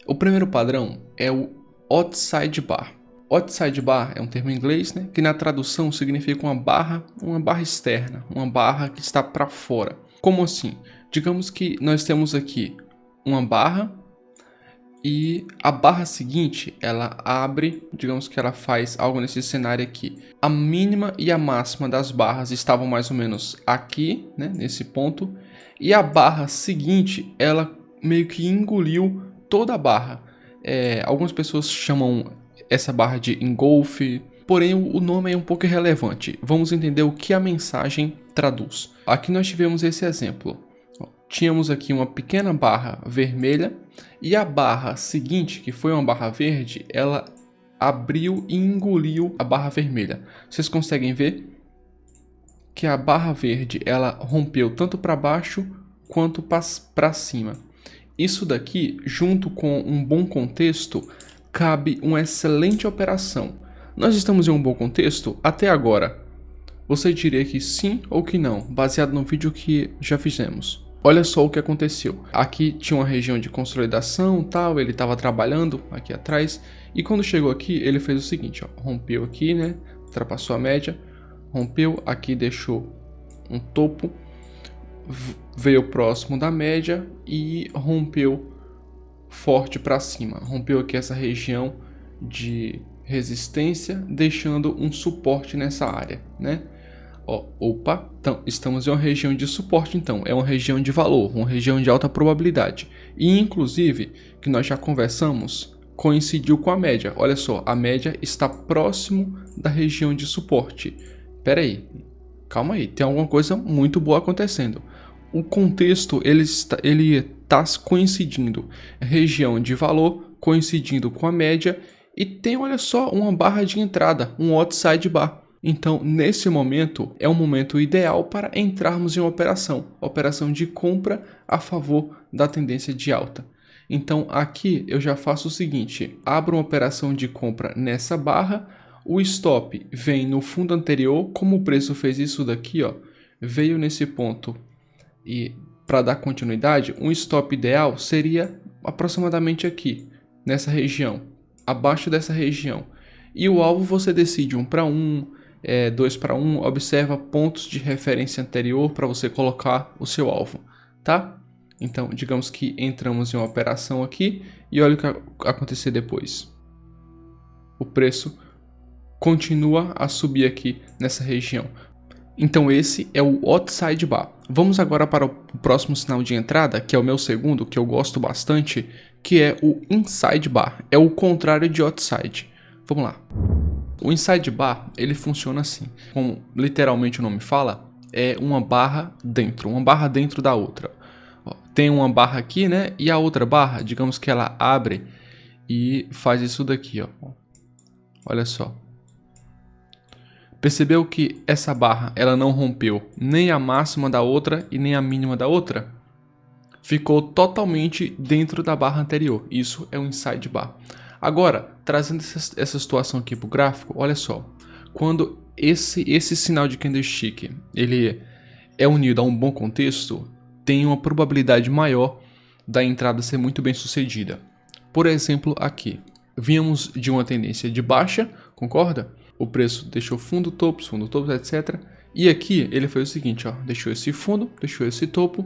O primeiro padrão é o outside bar. Outside bar é um termo em inglês, né, que na tradução significa uma barra externa, uma barra que está para fora. Como assim? Digamos que nós temos aqui uma barra e a barra seguinte, ela abre, digamos que ela faz algo nesse cenário aqui. A mínima e a máxima das barras estavam mais ou menos aqui, né, nesse ponto, e a barra seguinte, ela meio que engoliu toda a barra. Algumas pessoas chamam essa barra de engolfe, porém o nome é um pouco irrelevante. Vamos entender o que a mensagem traduz. Aqui nós tivemos esse exemplo. Tínhamos aqui uma pequena barra vermelha e a barra seguinte, que foi uma barra verde, ela abriu e engoliu a barra vermelha. Vocês conseguem ver que a barra verde ela rompeu tanto para baixo quanto para cima. Isso daqui, junto com um bom contexto, cabe uma excelente operação. Nós estamos em um bom contexto até agora? Você diria que sim ou que não, baseado no vídeo que já fizemos. Olha só o que aconteceu. Aqui tinha uma região de consolidação, tal, ele estava trabalhando aqui atrás, e quando chegou aqui, ele fez o seguinte, ó, rompeu aqui, né, ultrapassou a média, rompeu, aqui deixou um topo, veio próximo da média e rompeu forte para cima. Rompeu aqui essa região de resistência, deixando um suporte nessa área, né? Ó, opa, então estamos em uma região de suporte, então é uma região de valor, uma região de alta probabilidade. E inclusive, que nós já conversamos, coincidiu com a média. Olha só, a média está próximo da região de suporte. Pera aí, calma aí, tem alguma coisa muito boa acontecendo. O contexto ele está coincidindo, região de valor coincidindo com a média e tem, olha só, uma barra de entrada, um outside bar. Então, nesse momento, é um momento ideal para entrarmos em uma operação de compra a favor da tendência de alta. Então, aqui eu já faço o seguinte, abro uma operação de compra nessa barra, o stop vem no fundo anterior, como o preço fez isso daqui, ó, veio nesse ponto. E para dar continuidade, um stop ideal seria aproximadamente aqui, nessa região, abaixo dessa região. E o alvo você decide 1 para 1, 2 para 1, observa pontos de referência anterior para você colocar o seu alvo, tá? Então, digamos que entramos em uma operação aqui e olha o que vai acontecer depois. O preço continua a subir aqui nessa região. Então esse é o outside bar. Vamos agora para o próximo sinal de entrada, que é o meu segundo, que eu gosto bastante, que é o inside bar. É o contrário de outside. Vamos lá. O inside bar, ele funciona assim. Como literalmente o nome fala, é uma barra dentro da outra. Ó, tem uma barra aqui, né? E a outra barra, digamos que ela abre e faz isso daqui, ó. Olha só. Percebeu que essa barra ela não rompeu nem a máxima da outra e nem a mínima da outra? Ficou totalmente dentro da barra anterior. Isso é um inside bar. Agora, trazendo essa situação aqui para o gráfico, olha só. Quando esse sinal de candlestick ele é unido a um bom contexto, tem uma probabilidade maior da entrada ser muito bem sucedida. Por exemplo, aqui. Vínhamos de uma tendência de baixa, concorda? O preço deixou fundo, topos, etc. E aqui ele fez o seguinte, ó, deixou esse fundo, deixou esse topo,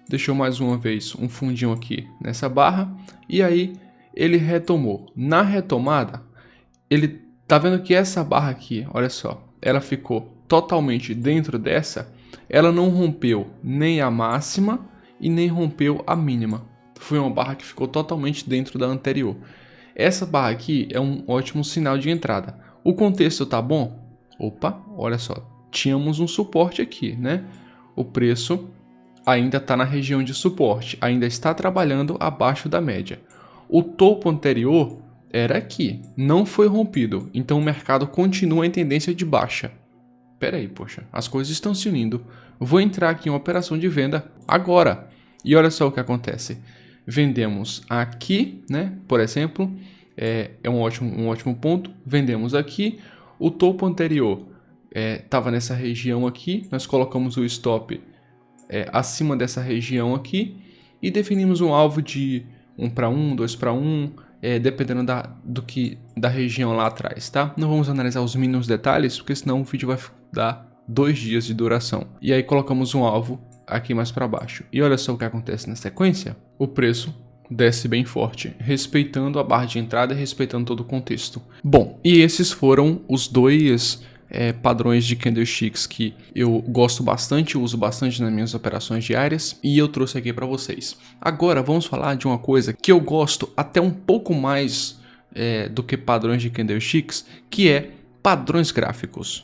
deixou mais uma vez um fundinho aqui nessa barra e aí ele retomou. Na retomada, ele tá vendo que essa barra aqui, olha só, ela ficou totalmente dentro dessa, ela não rompeu nem a máxima e nem rompeu a mínima. Foi uma barra que ficou totalmente dentro da anterior. Essa barra aqui é um ótimo sinal de entrada. O contexto tá bom? Opa, olha só, tínhamos um suporte aqui, né? O preço ainda está na região de suporte, ainda está trabalhando abaixo da média. O topo anterior era aqui, não foi rompido, então o mercado continua em tendência de baixa. Pera aí, poxa, as coisas estão se unindo. Vou entrar aqui em uma operação de venda agora. E olha só o que acontece. Vendemos aqui, né? Por exemplo, é um ótimo ponto. Vendemos aqui. O topo anterior estava nessa região aqui. Nós colocamos o stop acima dessa região aqui. E definimos um alvo de 1 para 1, 2 para 1, dependendo da região lá atrás, tá? Não vamos analisar os mínimos detalhes, porque senão o vídeo vai dar 2 dias de duração. E aí colocamos um alvo aqui mais para baixo. E olha só o que acontece na sequência. O preço desce bem forte, respeitando a barra de entrada e respeitando todo o contexto. Bom, e esses foram os dois padrões de candlesticks que eu gosto bastante, uso bastante nas minhas operações diárias e eu trouxe aqui para vocês. Agora vamos falar de uma coisa que eu gosto até um pouco mais do que padrões de candlesticks, que é padrões gráficos.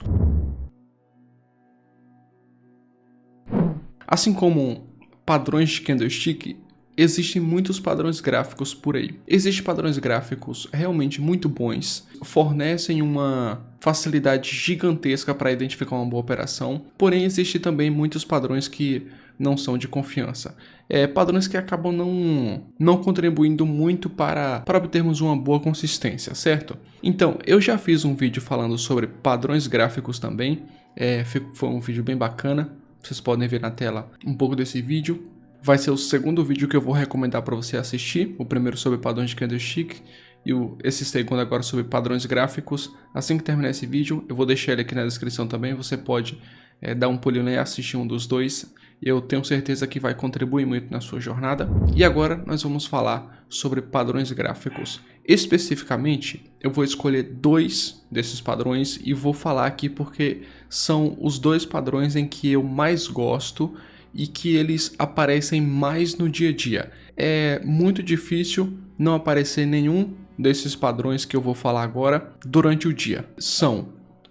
Assim como padrões de candlestick, existem muitos padrões gráficos por aí. Existem padrões gráficos realmente muito bons, fornecem uma facilidade gigantesca para identificar uma boa operação, porém existem também muitos padrões que não são de confiança. Padrões que acabam não contribuindo muito para obtermos uma boa consistência, certo? Então, eu já fiz um vídeo falando sobre padrões gráficos também, foi um vídeo bem bacana, vocês podem ver na tela um pouco desse vídeo. Vai ser o segundo vídeo que eu vou recomendar para você assistir, o primeiro sobre padrões de candlestick e esse segundo agora sobre padrões gráficos. Assim que terminar esse vídeo, eu vou deixar ele aqui na descrição também, você pode dar um pulinho e assistir um dos dois. Eu tenho certeza que vai contribuir muito na sua jornada. E agora nós vamos falar sobre padrões gráficos. Especificamente, eu vou escolher 2 desses padrões e vou falar aqui porque são os 2 padrões em que eu mais gosto e que eles aparecem mais no dia a dia. É muito difícil não aparecer nenhum desses padrões que eu vou falar agora durante o dia. São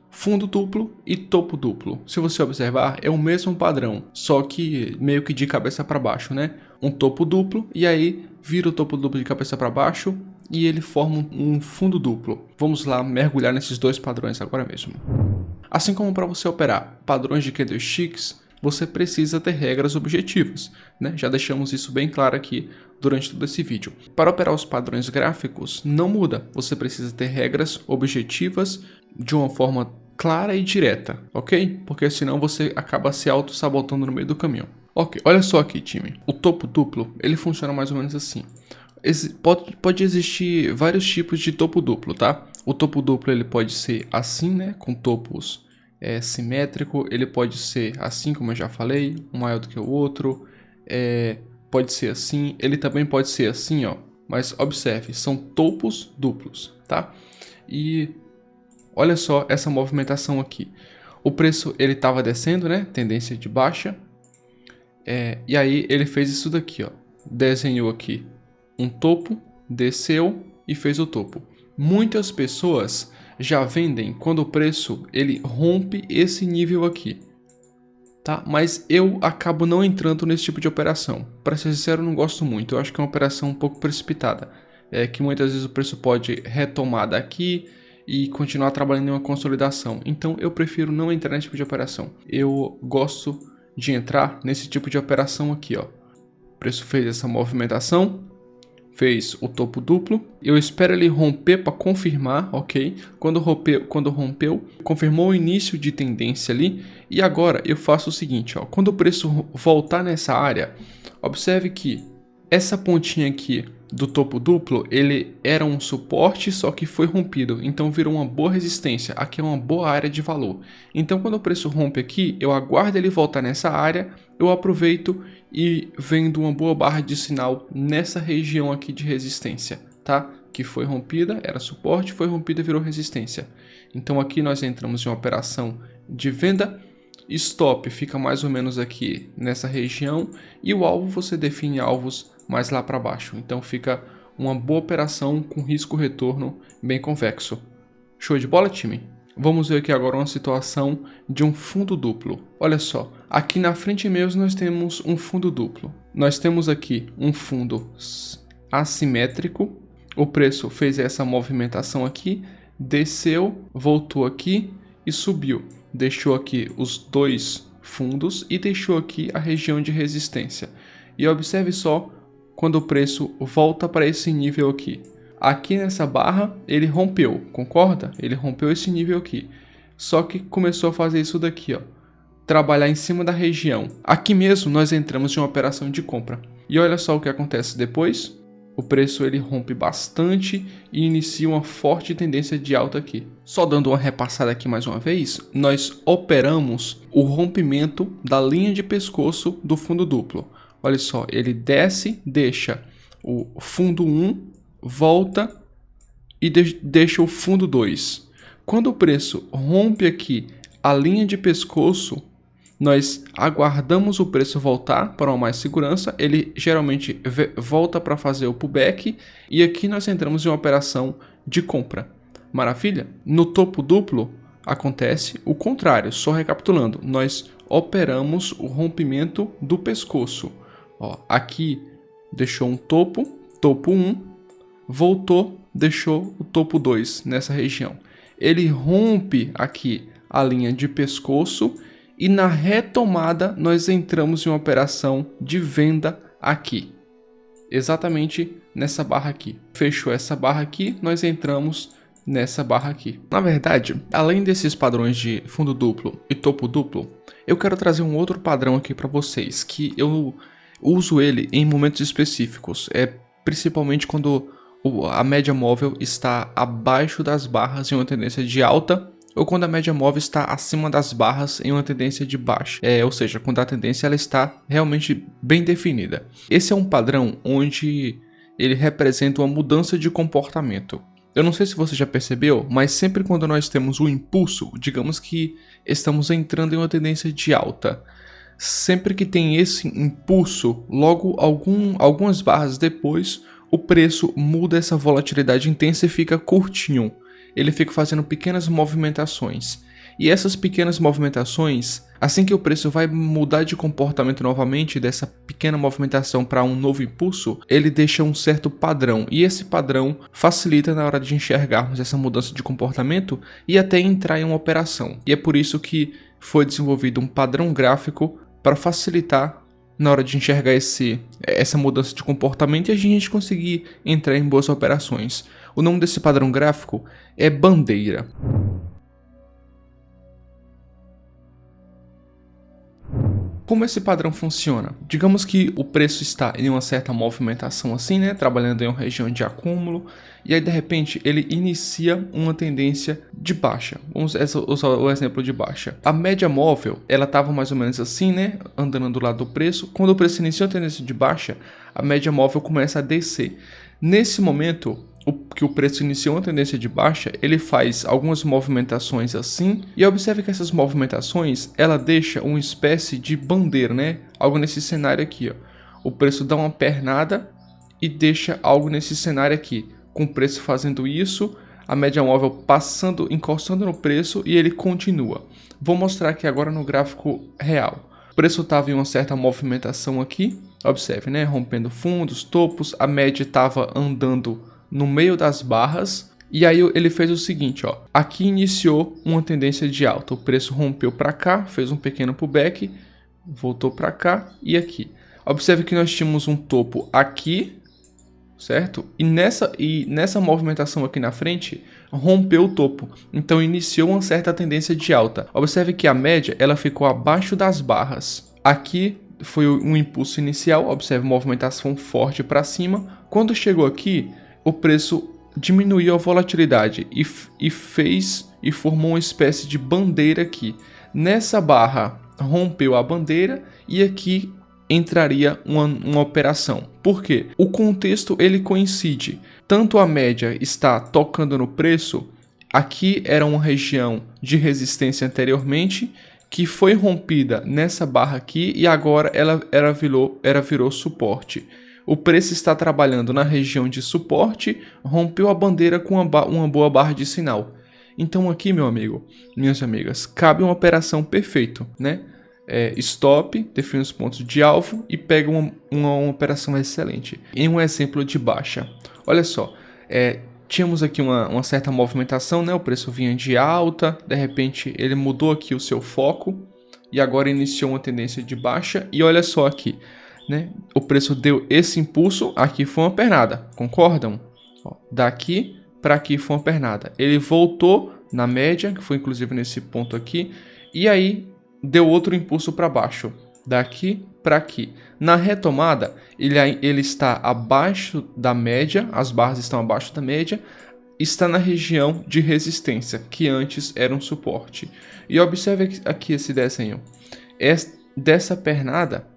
fundo duplo e topo duplo. Se você observar, é o mesmo padrão, só que meio que de cabeça para baixo, né? Um topo duplo e aí vira o topo duplo de cabeça para baixo e ele forma um fundo duplo. Vamos lá mergulhar nesses 2 padrões agora mesmo. Assim como para você operar padrões de candlesticks, você precisa ter regras objetivas, né? Já deixamos isso bem claro aqui durante todo esse vídeo. Para operar os padrões gráficos, não muda. Você precisa ter regras objetivas de uma forma clara e direta, ok? Porque senão você acaba se auto-sabotando no meio do caminho. Ok, olha só aqui, time. O topo duplo, ele funciona mais ou menos assim. Pode existir vários tipos de topo duplo, tá? O topo duplo ele pode ser assim, né? Com topos simétrico, ele pode ser assim, como eu já falei, um maior do que o outro, pode ser assim, ele também pode ser assim, ó, mas observe, são topos duplos, tá? E olha só essa movimentação aqui, o preço ele estava descendo, né, tendência de baixa, e aí ele fez isso daqui, ó, desenhou aqui um topo, desceu e fez o topo. Muitas pessoas já vendem quando o preço ele rompe esse nível aqui, tá? Mas eu acabo não entrando nesse tipo de operação. Para ser sincero, eu não gosto muito. Eu acho que é uma operação um pouco precipitada, que muitas vezes o preço pode retomar daqui e continuar trabalhando em uma consolidação. Então eu prefiro não entrar nesse tipo de operação. Eu gosto de entrar nesse tipo de operação aqui, ó. O preço fez essa movimentação, fez o topo duplo, eu espero ele romper para confirmar, ok? Quando rompeu, confirmou o início de tendência ali, e agora eu faço o seguinte, ó, quando o preço voltar nessa área, observe que essa pontinha aqui do topo duplo, ele era um suporte, só que foi rompido, então virou uma boa resistência, aqui é uma boa área de valor. Então quando o preço rompe aqui, eu aguardo ele voltar nessa área, eu aproveito e vendo uma boa barra de sinal nessa região aqui de resistência, tá? Que foi rompida, era suporte, foi rompida e virou resistência. Então aqui nós entramos em uma operação de venda, stop fica mais ou menos aqui nessa região e o alvo você define alvos mais lá para baixo. Então fica uma boa operação com risco-retorno bem convexo. Show de bola, time? Vamos ver aqui agora uma situação de um fundo duplo. Olha só, aqui na frente mesmo nós temos um fundo duplo. Nós temos aqui um fundo assimétrico. O preço fez essa movimentação aqui, desceu, voltou aqui e subiu. Deixou aqui os 2 fundos e deixou aqui a região de resistência. E observe só quando o preço volta para esse nível aqui. Aqui nessa barra ele rompeu, concorda? Ele rompeu esse nível aqui. Só que começou a fazer isso daqui, ó. Trabalhar em cima da região. Aqui mesmo nós entramos em uma operação de compra. E olha só o que acontece depois. O preço ele rompe bastante e inicia uma forte tendência de alta aqui. Só dando uma repassada aqui mais uma vez, nós operamos o rompimento da linha de pescoço do fundo duplo. Olha só, ele desce, deixa o fundo 1, volta e deixa o fundo 2. Quando o preço rompe aqui a linha de pescoço, nós aguardamos o preço voltar para uma mais segurança, ele geralmente volta para fazer o pullback e aqui nós entramos em uma operação de compra. Maravilha? No topo duplo acontece o contrário, só recapitulando, nós operamos o rompimento do pescoço. Ó, aqui deixou um topo 1, voltou, deixou o topo 2 nessa região. Ele rompe aqui a linha de pescoço e na retomada nós entramos em uma operação de venda aqui. Exatamente nessa barra aqui. Fechou essa barra aqui, nós entramos nessa barra aqui. Na verdade, além desses padrões de fundo duplo e topo duplo, eu quero trazer um outro padrão aqui para vocês, que eu uso ele em momentos específicos, principalmente quando a média móvel está abaixo das barras em uma tendência de alta, ou quando a média móvel está acima das barras em uma tendência de baixa, ou seja, quando a tendência ela está realmente bem definida. Esse é um padrão onde ele representa uma mudança de comportamento. Eu não sei se você já percebeu, mas sempre quando nós temos um impulso, digamos que estamos entrando em uma tendência de alta, sempre que tem esse impulso, logo algumas barras depois, o preço muda essa volatilidade intensa e fica curtinho. Ele fica fazendo pequenas movimentações. E essas pequenas movimentações, assim que o preço vai mudar de comportamento novamente, dessa pequena movimentação para um novo impulso, ele deixa um certo padrão. E esse padrão facilita na hora de enxergarmos essa mudança de comportamento e até entrar em uma operação. E é por isso que foi desenvolvido um padrão gráfico para facilitar na hora de enxergar essa mudança de comportamento e a gente conseguir entrar em boas operações. O nome desse padrão gráfico é bandeira. Como esse padrão funciona? Digamos que o preço está em uma certa movimentação assim, né? Trabalhando em uma região de acúmulo, e aí de repente ele inicia uma tendência de baixa. Vamos usar o exemplo de baixa. A média móvel, ela estava mais ou menos assim, né? Andando do lado do preço. Quando o preço inicia uma tendência de baixa, a média móvel começa a descer. Nesse momento, que o preço iniciou uma tendência de baixa, ele faz algumas movimentações assim, e observe que essas movimentações, ela deixa uma espécie de bandeira, né? Algo nesse cenário aqui, ó. O preço dá uma pernada e deixa algo nesse cenário aqui, com o preço fazendo isso, a média móvel passando, encostando no preço e ele continua. Vou mostrar aqui agora no gráfico real. O preço estava em uma certa movimentação aqui, observe, né? Rompendo fundos, topos, a média estava andando no meio das barras, e aí ele fez o seguinte, ó. Aqui iniciou uma tendência de alta, o preço rompeu para cá, fez um pequeno pullback, voltou para cá e aqui. Observe que nós tínhamos um topo aqui, certo? E nessa movimentação aqui na frente, rompeu o topo. Então iniciou uma certa tendência de alta. Observe que a média, ela ficou abaixo das barras. Aqui foi um impulso inicial, observe movimentação forte para cima. Quando chegou aqui, o preço diminuiu a volatilidade e formou uma espécie de bandeira aqui. Nessa barra rompeu a bandeira e aqui entraria uma operação. Por quê? O contexto ele coincide. Tanto a média está tocando no preço, aqui era uma região de resistência anteriormente, que foi rompida nessa barra aqui e agora ela virou suporte. O preço está trabalhando na região de suporte, rompeu a bandeira com uma boa barra de sinal. Então aqui, meu amigo, minhas amigas, cabe uma operação perfeita, né? Stop, define os pontos de alvo e pega uma operação excelente. Em um exemplo de baixa, olha só, tínhamos aqui uma certa movimentação, né? O preço vinha de alta, de repente ele mudou aqui o seu foco e agora iniciou uma tendência de baixa e olha só aqui. Né? O preço deu esse impulso, aqui foi uma pernada, concordam? Ó, daqui para aqui foi uma pernada. Ele voltou na média, que foi inclusive nesse ponto aqui, e aí deu outro impulso para baixo, daqui para aqui. Na retomada, ele está abaixo da média, as barras estão abaixo da média, está na região de resistência, que antes era um suporte. E observe aqui esse desenho. Dessa pernada,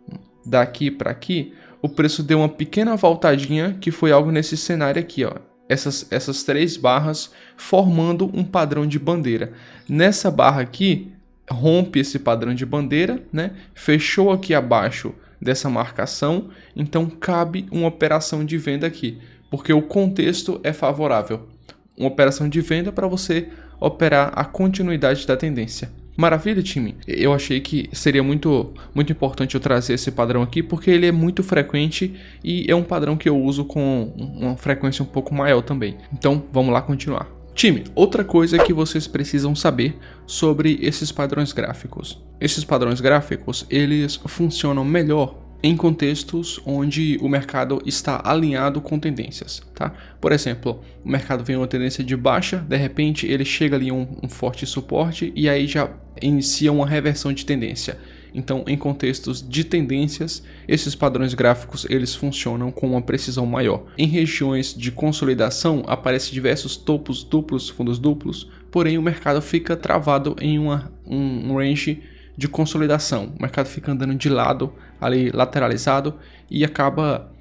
daqui para aqui, o preço deu uma pequena voltadinha, que foi algo nesse cenário aqui, ó. Essas três barras formando um padrão de bandeira. Nessa barra aqui, rompe esse padrão de bandeira, né? Fechou aqui abaixo dessa marcação, então cabe uma operação de venda aqui, porque o contexto é favorável. Uma operação de venda para você operar a continuidade da tendência. Maravilha, time? Eu achei que seria muito importante eu trazer esse padrão aqui, porque ele é muito frequente e é um padrão que eu uso com uma frequência um pouco maior também. Então, vamos lá continuar. Time, outra coisa que vocês precisam saber sobre esses padrões gráficos. Esses padrões gráficos, eles funcionam melhor em contextos onde o mercado está alinhado com tendências, tá? Por exemplo, o mercado vem uma tendência de baixa, de repente ele chega ali um forte suporte e aí já inicia uma reversão de tendência. Então, em contextos de tendências, esses padrões gráficos eles funcionam com uma precisão maior. Em regiões de consolidação, aparecem diversos topos duplos, fundos duplos, porém o mercado fica travado em um range de consolidação. O mercado fica andando de lado, ali lateralizado, e acaba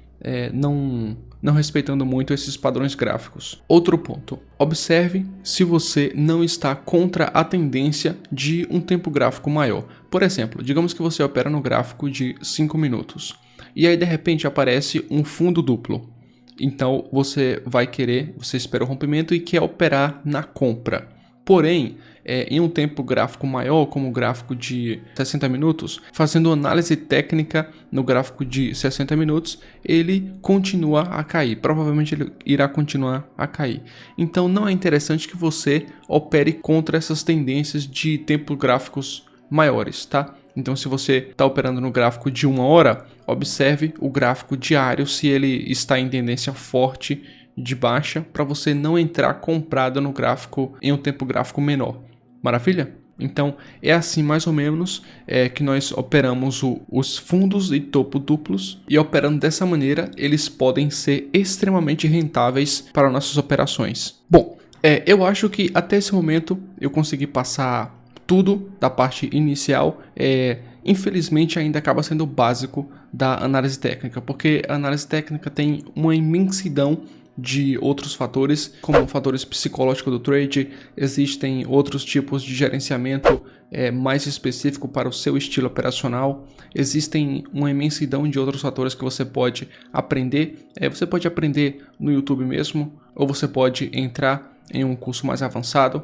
não respeitando muito esses padrões gráficos. Outro ponto, observe se você não está contra a tendência de um tempo gráfico maior. Por exemplo, digamos que você opera no gráfico de 5 minutos, e aí de repente aparece um fundo duplo. Então você espera o rompimento e quer operar na compra. Porém, em um tempo gráfico maior, como o gráfico de 60 minutos, fazendo análise técnica no gráfico de 60 minutos, ele continua a cair. Provavelmente ele irá continuar a cair. Então não é interessante que você opere contra essas tendências de tempos gráficos maiores, tá? Então se você está operando no gráfico de 1 hora, observe o gráfico diário se ele está em tendência forte de baixa, para você não entrar comprado no gráfico em um tempo gráfico menor. Maravilha? Então é assim mais ou menos que nós operamos os fundos e topo duplos, e operando dessa maneira eles podem ser extremamente rentáveis para nossas operações. Bom, eu acho que até esse momento eu consegui passar tudo da parte inicial. Infelizmente ainda acaba sendo o básico da análise técnica, porque a análise técnica tem uma imensidão de outros fatores, como fatores psicológicos do trade. Existem outros tipos de gerenciamento mais específico para o seu estilo operacional. Existem uma imensidão de outros fatores que você pode aprender. Você pode aprender no YouTube mesmo, ou você pode entrar em um curso mais avançado.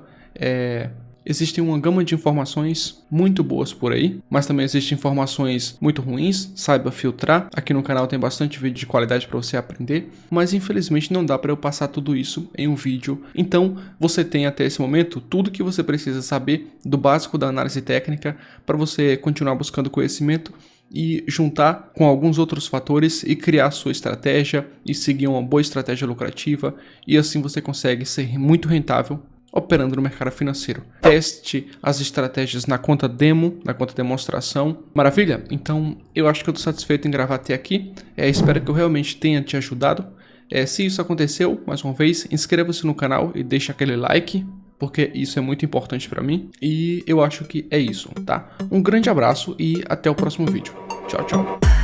Existem uma gama de informações muito boas por aí, mas também existem informações muito ruins. Saiba filtrar. Aqui no canal tem bastante vídeo de qualidade para você aprender, mas infelizmente não dá para eu passar tudo isso em um vídeo. Então você tem até esse momento tudo que você precisa saber do básico da análise técnica para você continuar buscando conhecimento e juntar com alguns outros fatores e criar sua estratégia e seguir uma boa estratégia lucrativa, e assim você consegue ser muito rentável operando no mercado financeiro. Teste as estratégias na conta demo, na conta demonstração. Maravilha? Então eu acho que eu estou satisfeito em gravar até aqui. Espero que eu realmente tenha te ajudado. Se isso aconteceu, mais uma vez, inscreva-se no canal e deixe aquele like, porque isso é muito importante para mim. E eu acho que é isso, tá? Um grande abraço e até o próximo vídeo. Tchau, tchau.